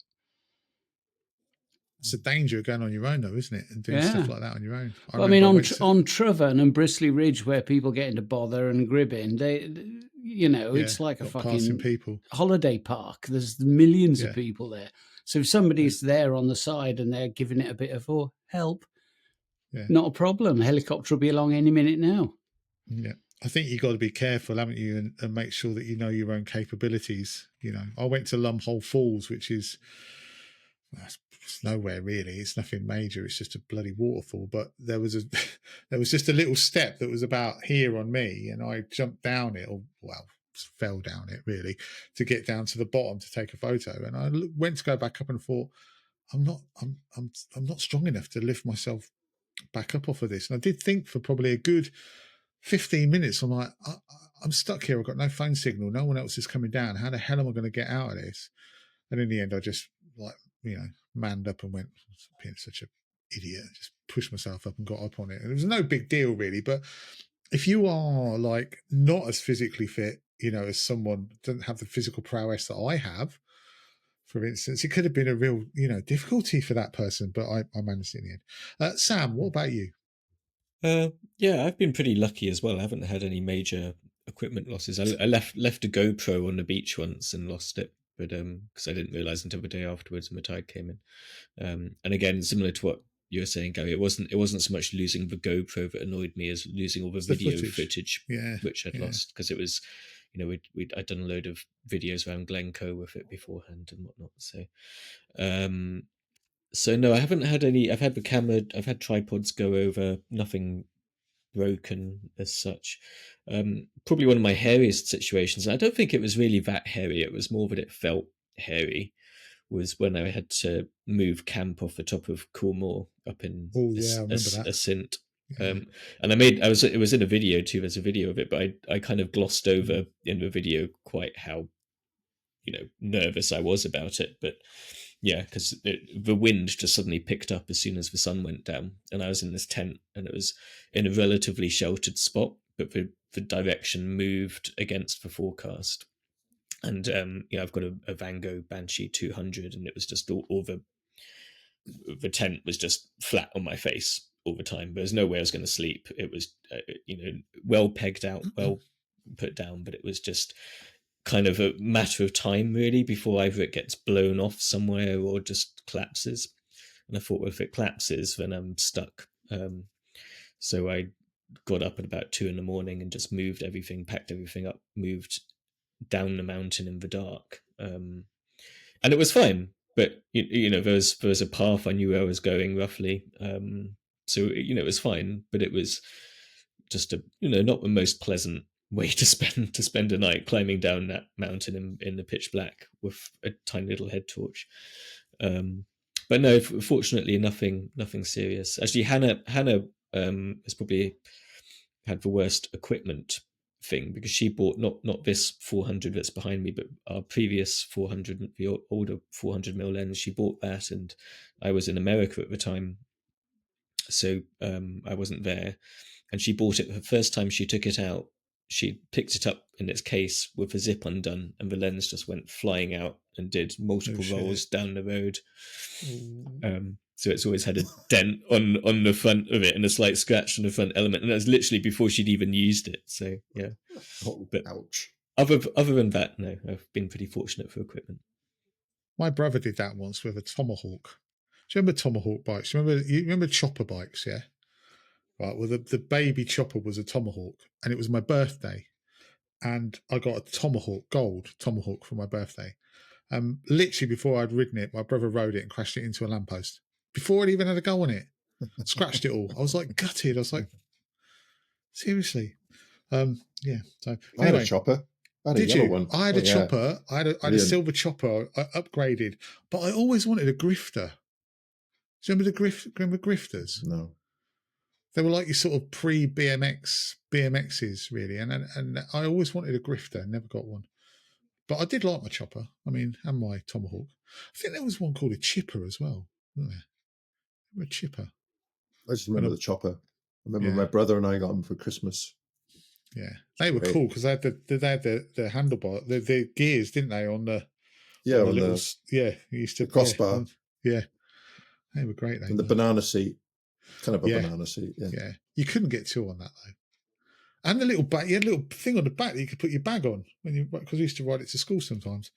It's a danger of going on your own, though, isn't it? And doing stuff like that on your own. On Travan and Brisley Ridge, where people get into bother and gribbing, it's like a fucking people. Holiday park. There's millions of people there. So if somebody's there on the side and they're giving it a bit of help, not a problem. A helicopter will be along any minute now. Yeah. I think you've got to be careful, haven't you, and make sure that you know your own capabilities. I went to Lumhole Falls, which is it's nowhere really. It's nothing major. It's just a bloody waterfall. But there was just a little step that was about here on me, and I jumped down it, fell down it really, to get down to the bottom to take a photo. And I went to go back up and thought, I'm not strong enough to lift myself back up off of this. And I did think for probably a good 15 minutes, I'm like, I'm stuck here. I've got no phone signal. No one else is coming down. How the hell am I going to get out of this? And in the end, I just manned up and went, being such an idiot, just pushed myself up and got up on it. And it was no big deal really. But if you are like not as physically fit, as someone doesn't have the physical prowess that I have, for instance, it could have been a real, difficulty for that person, but I managed it in the end. Sam, what about you? I've been pretty lucky as well. I haven't had any major equipment losses. I left a GoPro on the beach once and lost it, but because I didn't realize until the day afterwards when the tide came in. And again, similar to what you were saying, Gary, it wasn't so much losing the GoPro that annoyed me as losing all the video footage which I'd lost, because it was, I'd done a load of videos around Glencoe with it beforehand and whatnot. So no, I haven't had any. I've had the camera, I've had tripods go over, nothing broken as such. Probably one of my hairiest situations, and I don't think it was really that hairy, it was more that it felt hairy, was when I had to move camp off the top of Coolmore up in Assynt. And it was in a video too, there's a video of it, but I kind of glossed over in the video quite how nervous I was about it. But yeah, because the wind just suddenly picked up as soon as the sun went down, and I was in this tent, and it was in a relatively sheltered spot, but the the direction moved against the forecast. And I've got a Van Gogh Banshee 200, and it was just all the tent was just flat on my face all the time. There's no way I was going to sleep. It was well pegged out, well put down, but it was just kind of a matter of time really before either it gets blown off somewhere or just collapses. And I thought, well, if it collapses, then I'm stuck. So I got up at about 2 a.m. and just moved everything, packed everything up, moved down the mountain in the dark, and it was fine. But there was a path I knew where I was going roughly, so it was fine. But it was just not the most pleasant way to spend a night climbing down that mountain in the pitch black with a tiny little head torch. But no, fortunately, nothing serious. Actually, Hannah has probably had the worst equipment thing, because she bought not this 400 that's behind me, but our previous 400, the older 400mm lens. She bought that, and I was in America at the time, so I wasn't there. And she bought it the first time she took it out. She picked it up in its case with the zip undone, and the lens just went flying out and did multiple rolls down the road. So it's always had a dent on the front of it and a slight scratch on the front element, and that's literally before she'd even used it. So yeah, but ouch. Other than that, no, I've been pretty fortunate for equipment. My brother did that once with a Tomahawk. Do you remember Tomahawk bikes? You remember chopper bikes, yeah? Right. Well, the baby chopper was a Tomahawk, and it was my birthday, and I got a gold Tomahawk for my birthday. Literally before I'd ridden it, my brother rode it and crashed it into a lamppost. Before I'd even had a go on it, scratched it all. I was like gutted. I was like, seriously. Yeah. So anyway, I had a chopper. I had a yellow one. I had a chopper. I had a silver chopper. I upgraded, but I always wanted a grifter. Do you remember grifters? No. They were like your sort of BMXs really, and I always wanted a grifter, never got one. But I did like my chopper. I mean, and my Tomahawk. I think there was one called a chipper as well, wasn't there? A chipper. I just remember the chopper. I remember my brother and I got them for Christmas. Yeah, they were cool because they had the handlebar, the gears, didn't they? On the you used to the crossbar. Yeah, they were great. And the banana seat. Kind of a banana seat, yeah. You couldn't get two on that though. And the little bag, you had a little thing on the back that you could put your bag on because we used to ride it to school sometimes.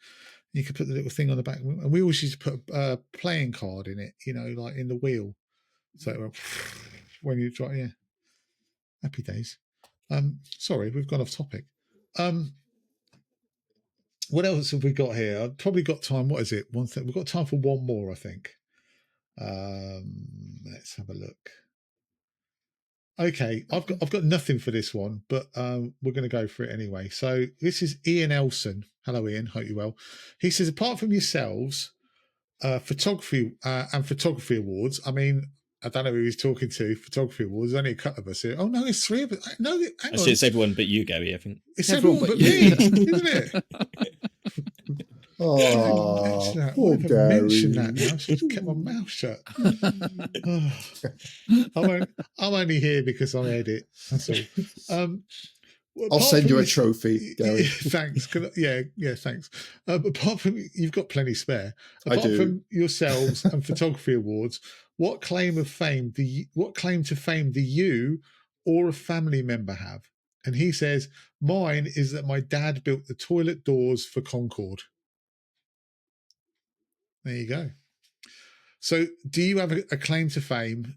You could put the little thing on the back, and we always used to put a playing card in it, like in the wheel. So it went, when you try, happy days. Sorry, we've gone off topic. What else have we got here? I've probably got time. What is it? One thing. We've got time for one more, I think. Let's have a look. Okay, I've got nothing for this one, but we're going to go for it anyway. So this is Ian Elson. Hello, Ian. Hope you're well. He says, apart from yourselves, photography and photography awards. I mean, I don't know who he's talking to. Photography awards. There's only a couple of us here. Oh no, it's three of us. No, hang on. It's everyone but you, Gary. I think it's everyone but me, isn't it? Oh, poor Gary. Mention that now. I should have kept my mouth shut. I'm only here because I edit. That's all. I'll send you a trophy, Gary. Thanks. Thanks. Apart from you've got plenty spare. Apart from yourselves and photography awards, what claim to fame do you or a family member have? And he says, mine is that my dad built the toilet doors for Concorde. There you go. So do you have a claim to fame,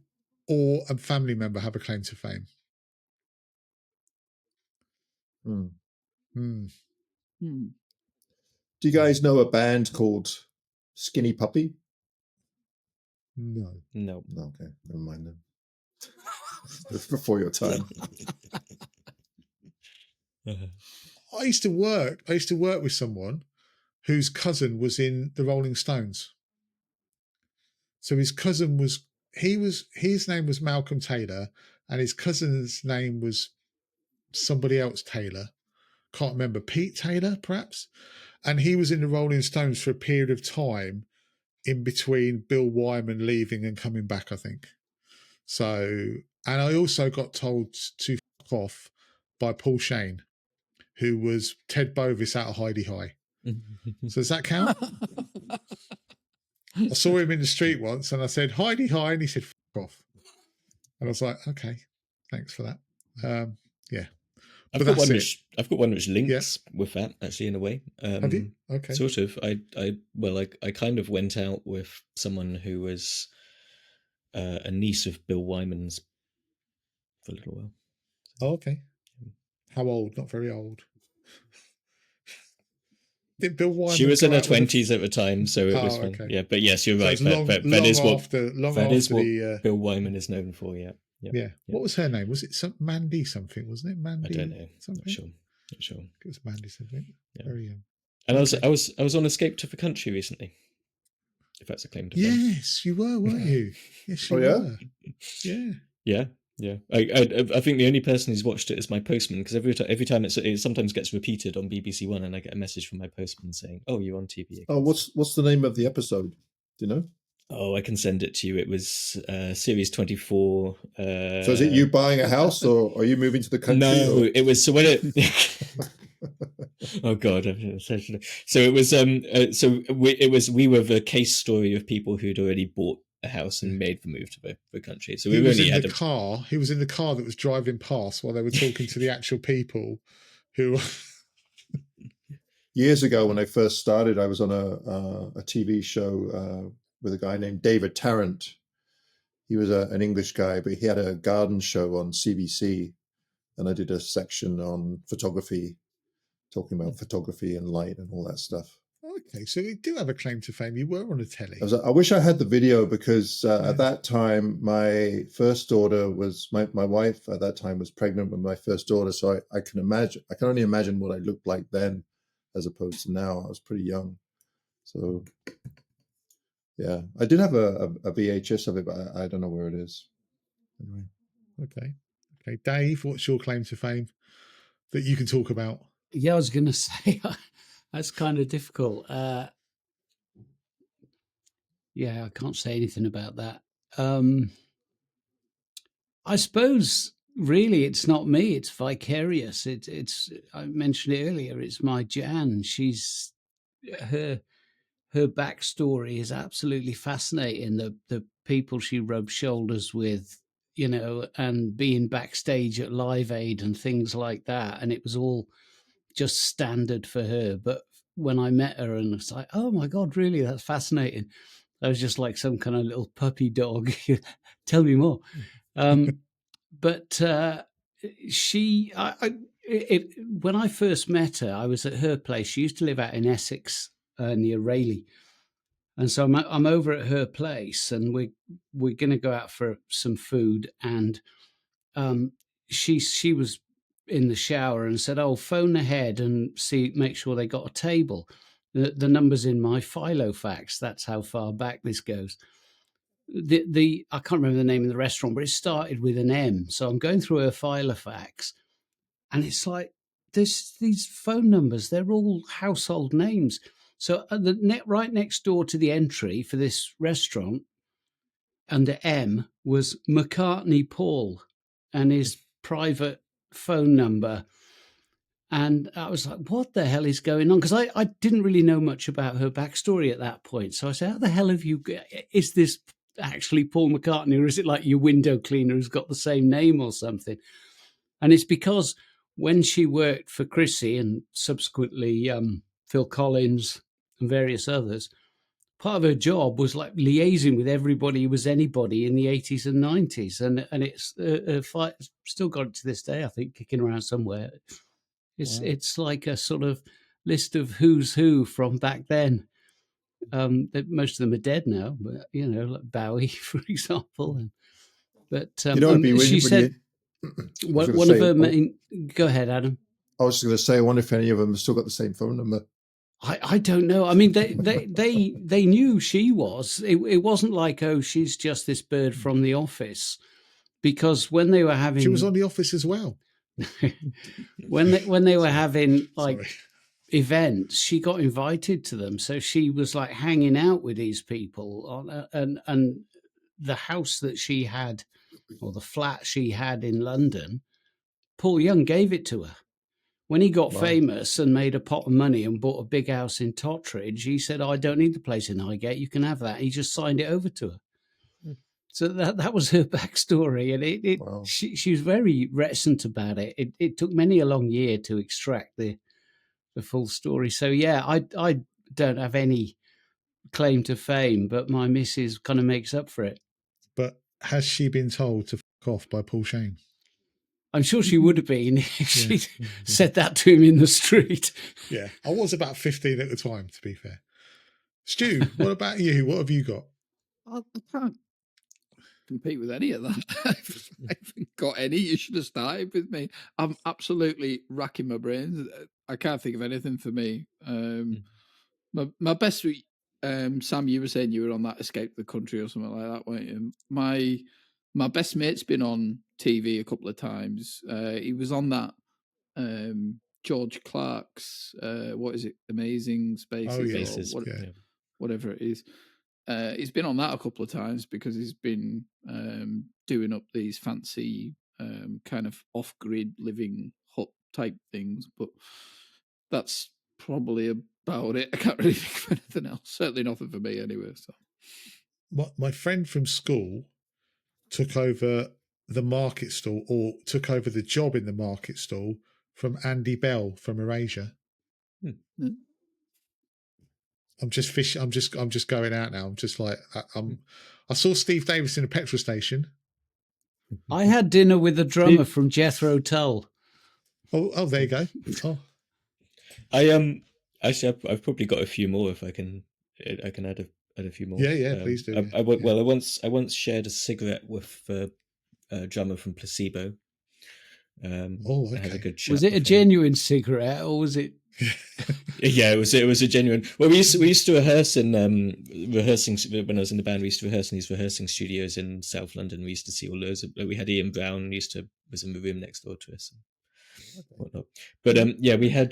or a family member have a claim to fame? Do you guys know a band called Skinny Puppy? No. Okay, never mind then. It's before your time. I used to work with someone whose cousin was in the Rolling Stones. So his cousin his name was Malcolm Taylor, and his cousin's name was somebody else Taylor. Can't remember, Pete Taylor, perhaps. And he was in the Rolling Stones for a period of time in between Bill Wyman leaving and coming back, I think. So, and I also got told to fuck off by Paul Shane, who was Ted Bovis out of Heidi High. So does that count? I saw him in the street once and I said, Heidi High, and he said, F off. And I was like, okay, thanks for that. Yeah. I've got one which links with that, actually, in a way. Have you? Okay. Sort of. I kind of went out with someone who was a niece of Bill Wyman's for a little while. Oh, okay. How old? Not very old. Did Bill Wyman? She was in her 20s at the time, so it was fun. Okay. Yeah, but yes, you're right. So that is what Bill Wyman is known for. Yeah. What was her name? Was it Mandy something? Wasn't it Mandy? I don't know. Something? Not sure. It was Mandy something. Yeah. Very young. And I was on Escape to the Country recently. If that's a claim to fame. Yes, you were, weren't you? Yes, you were. Yeah. Yeah. I think the only person who's watched it is my postman, because every time it sometimes gets repeated on BBC One, and I get a message from my postman saying, "Oh, you're on TV again." Oh, what's the name of the episode? Do you know? Oh, I can send it to you. It was series 24. So is it you buying a house, or are you moving to the country? No, it was so when it. Oh God! So it was. We were the case story of people who'd already bought a house and made the move to the country. So he was in the car. He was in the car that was driving past while they were talking to the actual people who. Years ago, when I first started, I was on a TV show with a guy named David Tarrant. He was an English guy, but he had a garden show on CBC, and I did a section on photography, talking about photography and light and all that stuff. Okay, so you do have a claim to fame. You were on a telly. I wish I had the video, because at that time, my first daughter was, my wife at that time was pregnant with my first daughter. So I can only imagine what I looked like then as opposed to now. I was pretty young. So yeah, I did have a VHS of it, but I don't know where it is. Anyway, okay. Dave, what's your claim to fame that you can talk about? Yeah, I was going to say that's kind of difficult. Yeah, I can't say anything about that. I suppose really it's not me; it's vicarious. It's I mentioned it earlier. It's my Jan. She's her backstory is absolutely fascinating. The people she rubs shoulders with, and being backstage at Live Aid and things like that, and it was all just standard for her. But when I met her, and it's like, oh my God, really, that's fascinating. I was just like some kind of little puppy dog. Tell me more. But when I first met her, I was at her place. She used to live out in Essex near Rayleigh. And so I'm over at her place, and we're going to go out for some food. And she was in the shower and said, "Oh, phone ahead and make sure they got a table." The number's in my Filofax. That's how far back this goes. I can't remember the name of the restaurant, but it started with an M. So I'm going through her Filofax, and it's like there's these phone numbers. They're all household names. So at right next door to the entry for this restaurant, under M, was McCartney Paul and his private phone number. And I was like, what the hell is going on? Because I didn't really know much about her backstory at that point. So I said, how the hell is this actually Paul McCartney, or is it like your window cleaner who's got the same name or something? And it's because when she worked for Chrissy and subsequently Phil Collins and various others, part of her job was like liaising with everybody who was anybody in the 80s and 90s. And it's still got it to this day, I think, kicking around somewhere. It's like a sort of list of who's who from back then. Most of them are dead now, but like Bowie, for example. But she said one of her main. Go ahead, Adam. I was just going to say, I wonder if any of them have still got the same phone number. I don't know. I mean, they knew she was. It wasn't like, oh, she's just this bird from The Office, because when they were having, she was on The Office as well. when they were having events, she got invited to them, so she was like hanging out with these people and the house that she had, or the flat she had in London, Paul Young gave it to her. When he got Wow. famous and made a pot of money and bought a big house in Tottridge, he said, I don't need the place in Highgate. You can have that. He just signed it over to her. So that was her backstory. And Wow. she was very reticent about it. It took many a long year to extract the full story. So, yeah, I don't have any claim to fame, but my missus kind of makes up for it. But has she been told to fuck off by Paul Shane? I'm sure she would have been if she'd said that to him in the street. Yeah, I was about 15 at the time, to be fair. Stu, what about you? What have you got? I can't compete with any of that. I haven't got any. You should have started with me. I'm absolutely racking my brains. I can't think of anything for me. My best week, Sam, you were saying you were on that Escape the Country or something like that, weren't you? My best mate's been on TV a couple of times. He was on that George Clark's what is it, Amazing Spaces, or whatever it is. He's been on that a couple of times because he's been doing up these fancy kind of off-grid living hut type things, but that's probably about it. I can't really think of anything else. Certainly nothing for me anyway. So, my friend from school took over the market stall, or took over the job in the market stall from Andy Bell from Erasure. I'm just fishing. I'm just going out now. I'm just like, I saw Steve Davis in a petrol station. I had dinner with a drummer from Jethro Tull. Oh, there you go. Oh, actually, I've probably got a few more if I can add a few more. Yeah, please do. Well, I once shared a cigarette with a drummer from Placebo. Okay. I had a good chat. Was it a genuine cigarette, or was it? Yeah, it was a genuine. Well, we used to rehearse in rehearsing when I was in the band. We used to rehearse in these rehearsing studios in South London. We used to see all those. We had Ian Brown was in the room next door to us and whatnot. But yeah, we had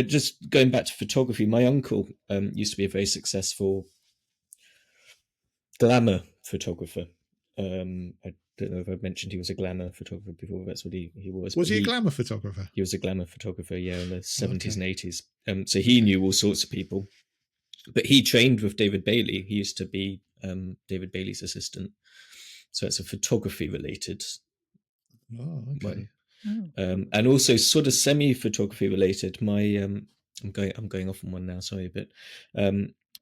just going back to photography. My uncle used to be a very successful glamour photographer. I don't know if I've mentioned he was a glamour photographer before. That's what he was. Was he a glamour photographer? He was a glamour photographer, yeah, in the 70s and 80s. So he knew all sorts of people. But he trained with David Bailey. He used to be David Bailey's assistant. So it's a photography related. Oh, okay. And also sort of semi-photography related. I'm going off on one now, sorry, but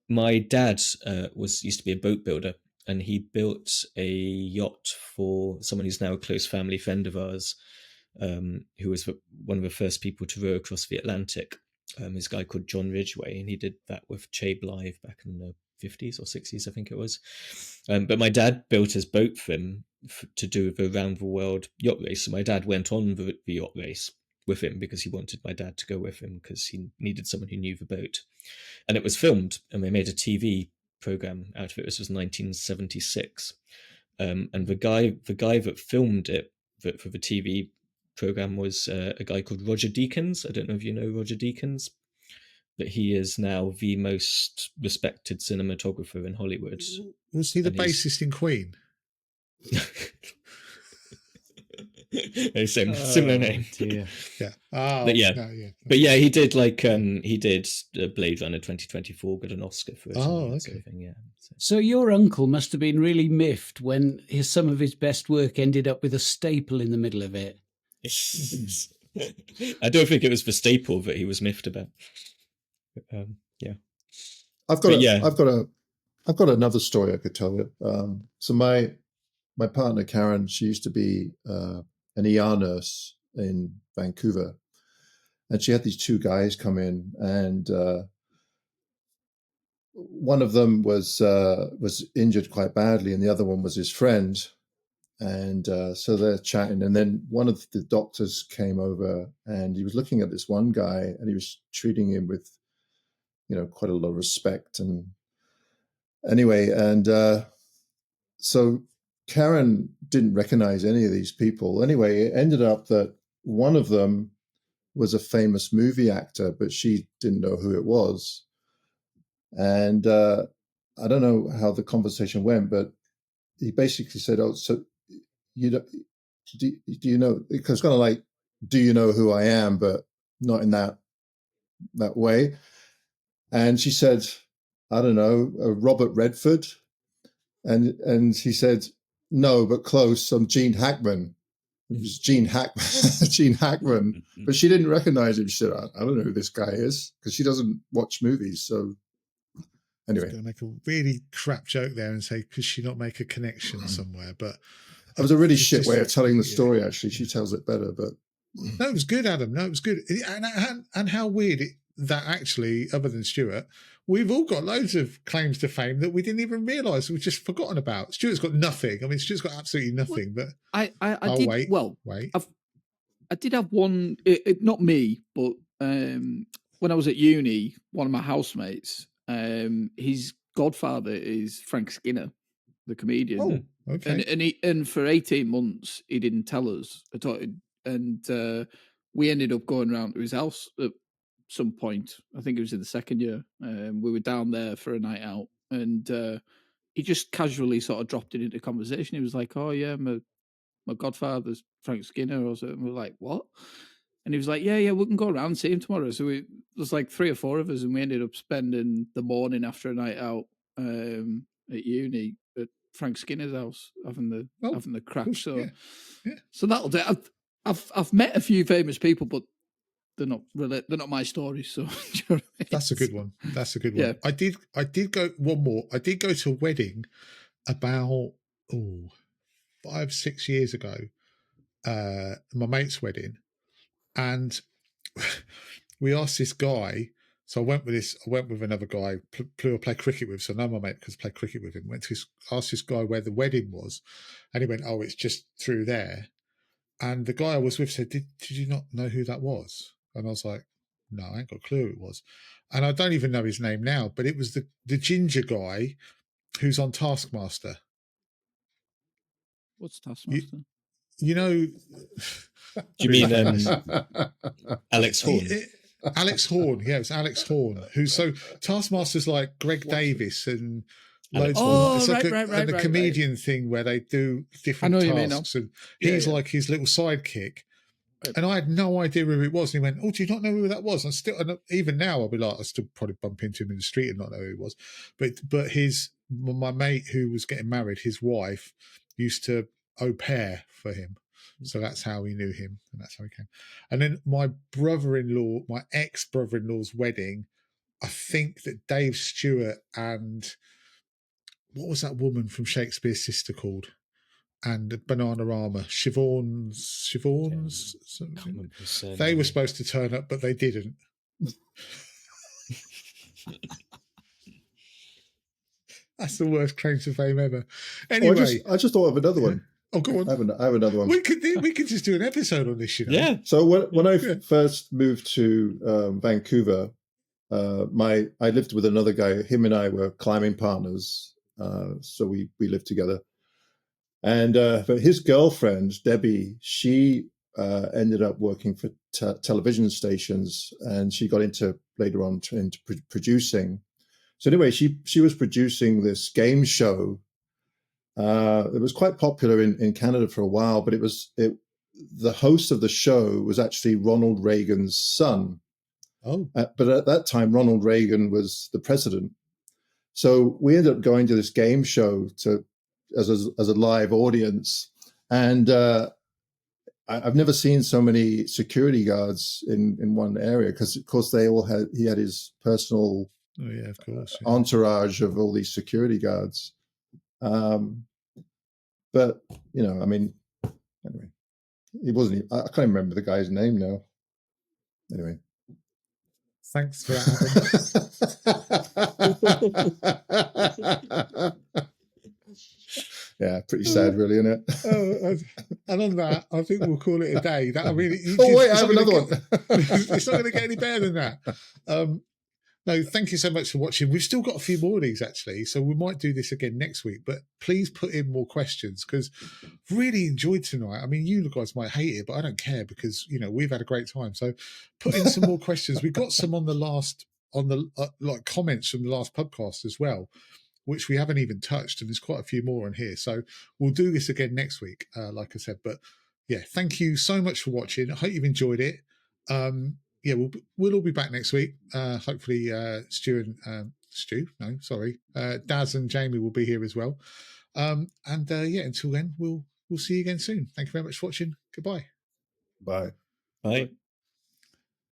my dad used to be a boat builder. And he built a yacht for someone who's now a close family friend of ours, who was one of the first people to row across the Atlantic. This guy called John Ridgway, and he did that with Che Blythe back in the 50s or 60s, I think it was. But my dad built his boat for him to do the round the world yacht race. So my dad went on the yacht race with him because he wanted my dad to go with him because he needed someone who knew the boat. And it was filmed, and they made a TV program out of it. This was 1976, and the guy that filmed it for the TV program was a guy called Roger Deakins. I don't know if you know Roger Deakins, but he is now the most respected cinematographer in Hollywood. Was he the bassist in Queen? Similar name. Dear. Yeah. Oh, but yeah. No, yeah. But yeah, he did he did Blade Runner 2024, got an Oscar for it. Oh, okay. Sort of thing, yeah. So your uncle must have been really miffed when some of his best work ended up with a staple in the middle of it. I don't think it was the staple that he was miffed about. Yeah. I've got another story I could tell you. So my partner Karen, she used to be an ER nurse in Vancouver, and she had these two guys come in, and one of them was injured quite badly, and the other one was his friend, and so they're chatting, and then one of the doctors came over, and he was looking at this one guy, and he was treating him with, quite a lot of respect, and anyway, and so Karen didn't recognize any of these people. Anyway, it ended up that one of them was a famous movie actor, but she didn't know who it was. And I don't know how the conversation went, but he basically said, "Oh, so do you know?" Because kind of like, do you know who I am, but not in that way. And she said, I don't know, Robert Redford. And he said, no, but close. I'm Gene Hackman. It was Gene Hackman. But she didn't recognize him. She said, I don't know who this guy is, because she doesn't watch movies. So anyway. I was going to make a really crap joke there and say, could she not make a connection somewhere? But it was a really shit way of telling the story, actually. She tells it better, but... No, it was good, Adam. No, it was good. And how weird that actually, other than Stuart, we've all got loads of claims to fame that we didn't even realise we've just forgotten about. Stuart's got nothing. I mean, Stuart's got absolutely nothing. But I did. wait. I did have one. Not me, but when I was at uni, one of my housemates, his godfather is Frank Skinner, the comedian. Oh, okay. And for 18 months he didn't tell us at all, and we ended up going around to his house at some point. I think it was in the second year. We were down there for a night out, and he just casually sort of dropped it into conversation. He was like, "Oh yeah, my godfather's Frank Skinner," or something. We're like, "What?" And he was like, yeah, we can go around and see him tomorrow. So there's like 3 or 4 of us, and we ended up spending the morning after a night out at uni at Frank Skinner's house, having the crack. So that'll do. I've met a few famous people, but they're not my story. So that's a good one. That's a good one. Yeah. I did go one more. I did go to a wedding about 5-6 years ago. My mate's wedding. And we asked this guy, so I went with another guy, play cricket with, so I know my mate because I play cricket with him. Asked this guy where the wedding was, and he went, "Oh, it's just through there." And the guy I was with said, "Did you not know who that was?" And I was like, "No, I ain't got a clue who it was." And I don't even know his name now, but it was the ginger guy who's on Taskmaster. What's Taskmaster? You know... Do you mean Alex Horn? Alex Horn, yeah, it's Alex Horn. Taskmaster's like Greg Davis and loads more. It's like a comedian thing where they do different tasks, and he's like his little sidekick. And I had no idea who it was. And he went, "Oh, do you not know who that was?" And even now, I'll be like, I still probably bump into him in the street and not know who he was. But my mate who was getting married, his wife used to au pair for him. So that's how he knew him, and that's how he came. And then my ex-brother-in-law's wedding, I think that Dave Stewart and what was that woman from Shakespeare's Sister called? And Bananarama, Siobhan's. They were supposed to turn up, but they didn't. That's the worst claim to fame ever. Anyway, I just thought of another one. Oh, go on. I have another one. We could just do an episode on this, you know. Yeah. So when I first moved to Vancouver, I lived with another guy. Him and I were climbing partners, so we lived together. And but his girlfriend Debbie, she ended up working for television stations, and she got later on into producing. So anyway, she was producing this game show. It was quite popular in Canada for a while, but the host of the show was actually Ronald Reagan's son. Oh. But at that time, Ronald Reagan was the president. So we ended up going to this game show as a live audience. And I've never seen so many security guards in one area, because, of course, he had his personal of course, entourage of all these security guards. But, you know, I mean, anyway, he wasn't, I can't remember the guy's name now. Anyway. Thanks for that, Adam. Yeah, pretty sad, really, isn't it? And on that, I think we'll call it a day. I have another one. It's not going to get any better than that. No, thank you so much for watching. We've still got a few more of these, actually, so we might do this again next week. But please put in more questions, because I've really enjoyed tonight. I mean, you guys might hate it, but I don't care, because, you know, we've had a great time. So put in some more questions. We've got some on the like comments from the last podcast as well, which we haven't even touched, and there's quite a few more on here. So we'll do this again next week, like I said. But yeah, thank you so much for watching. I hope you've enjoyed it. Yeah, we'll all be back next week. Hopefully, Daz and Jamie will be here as well. Until then, we'll see you again soon. Thank you very much for watching. Goodbye. Bye. Bye.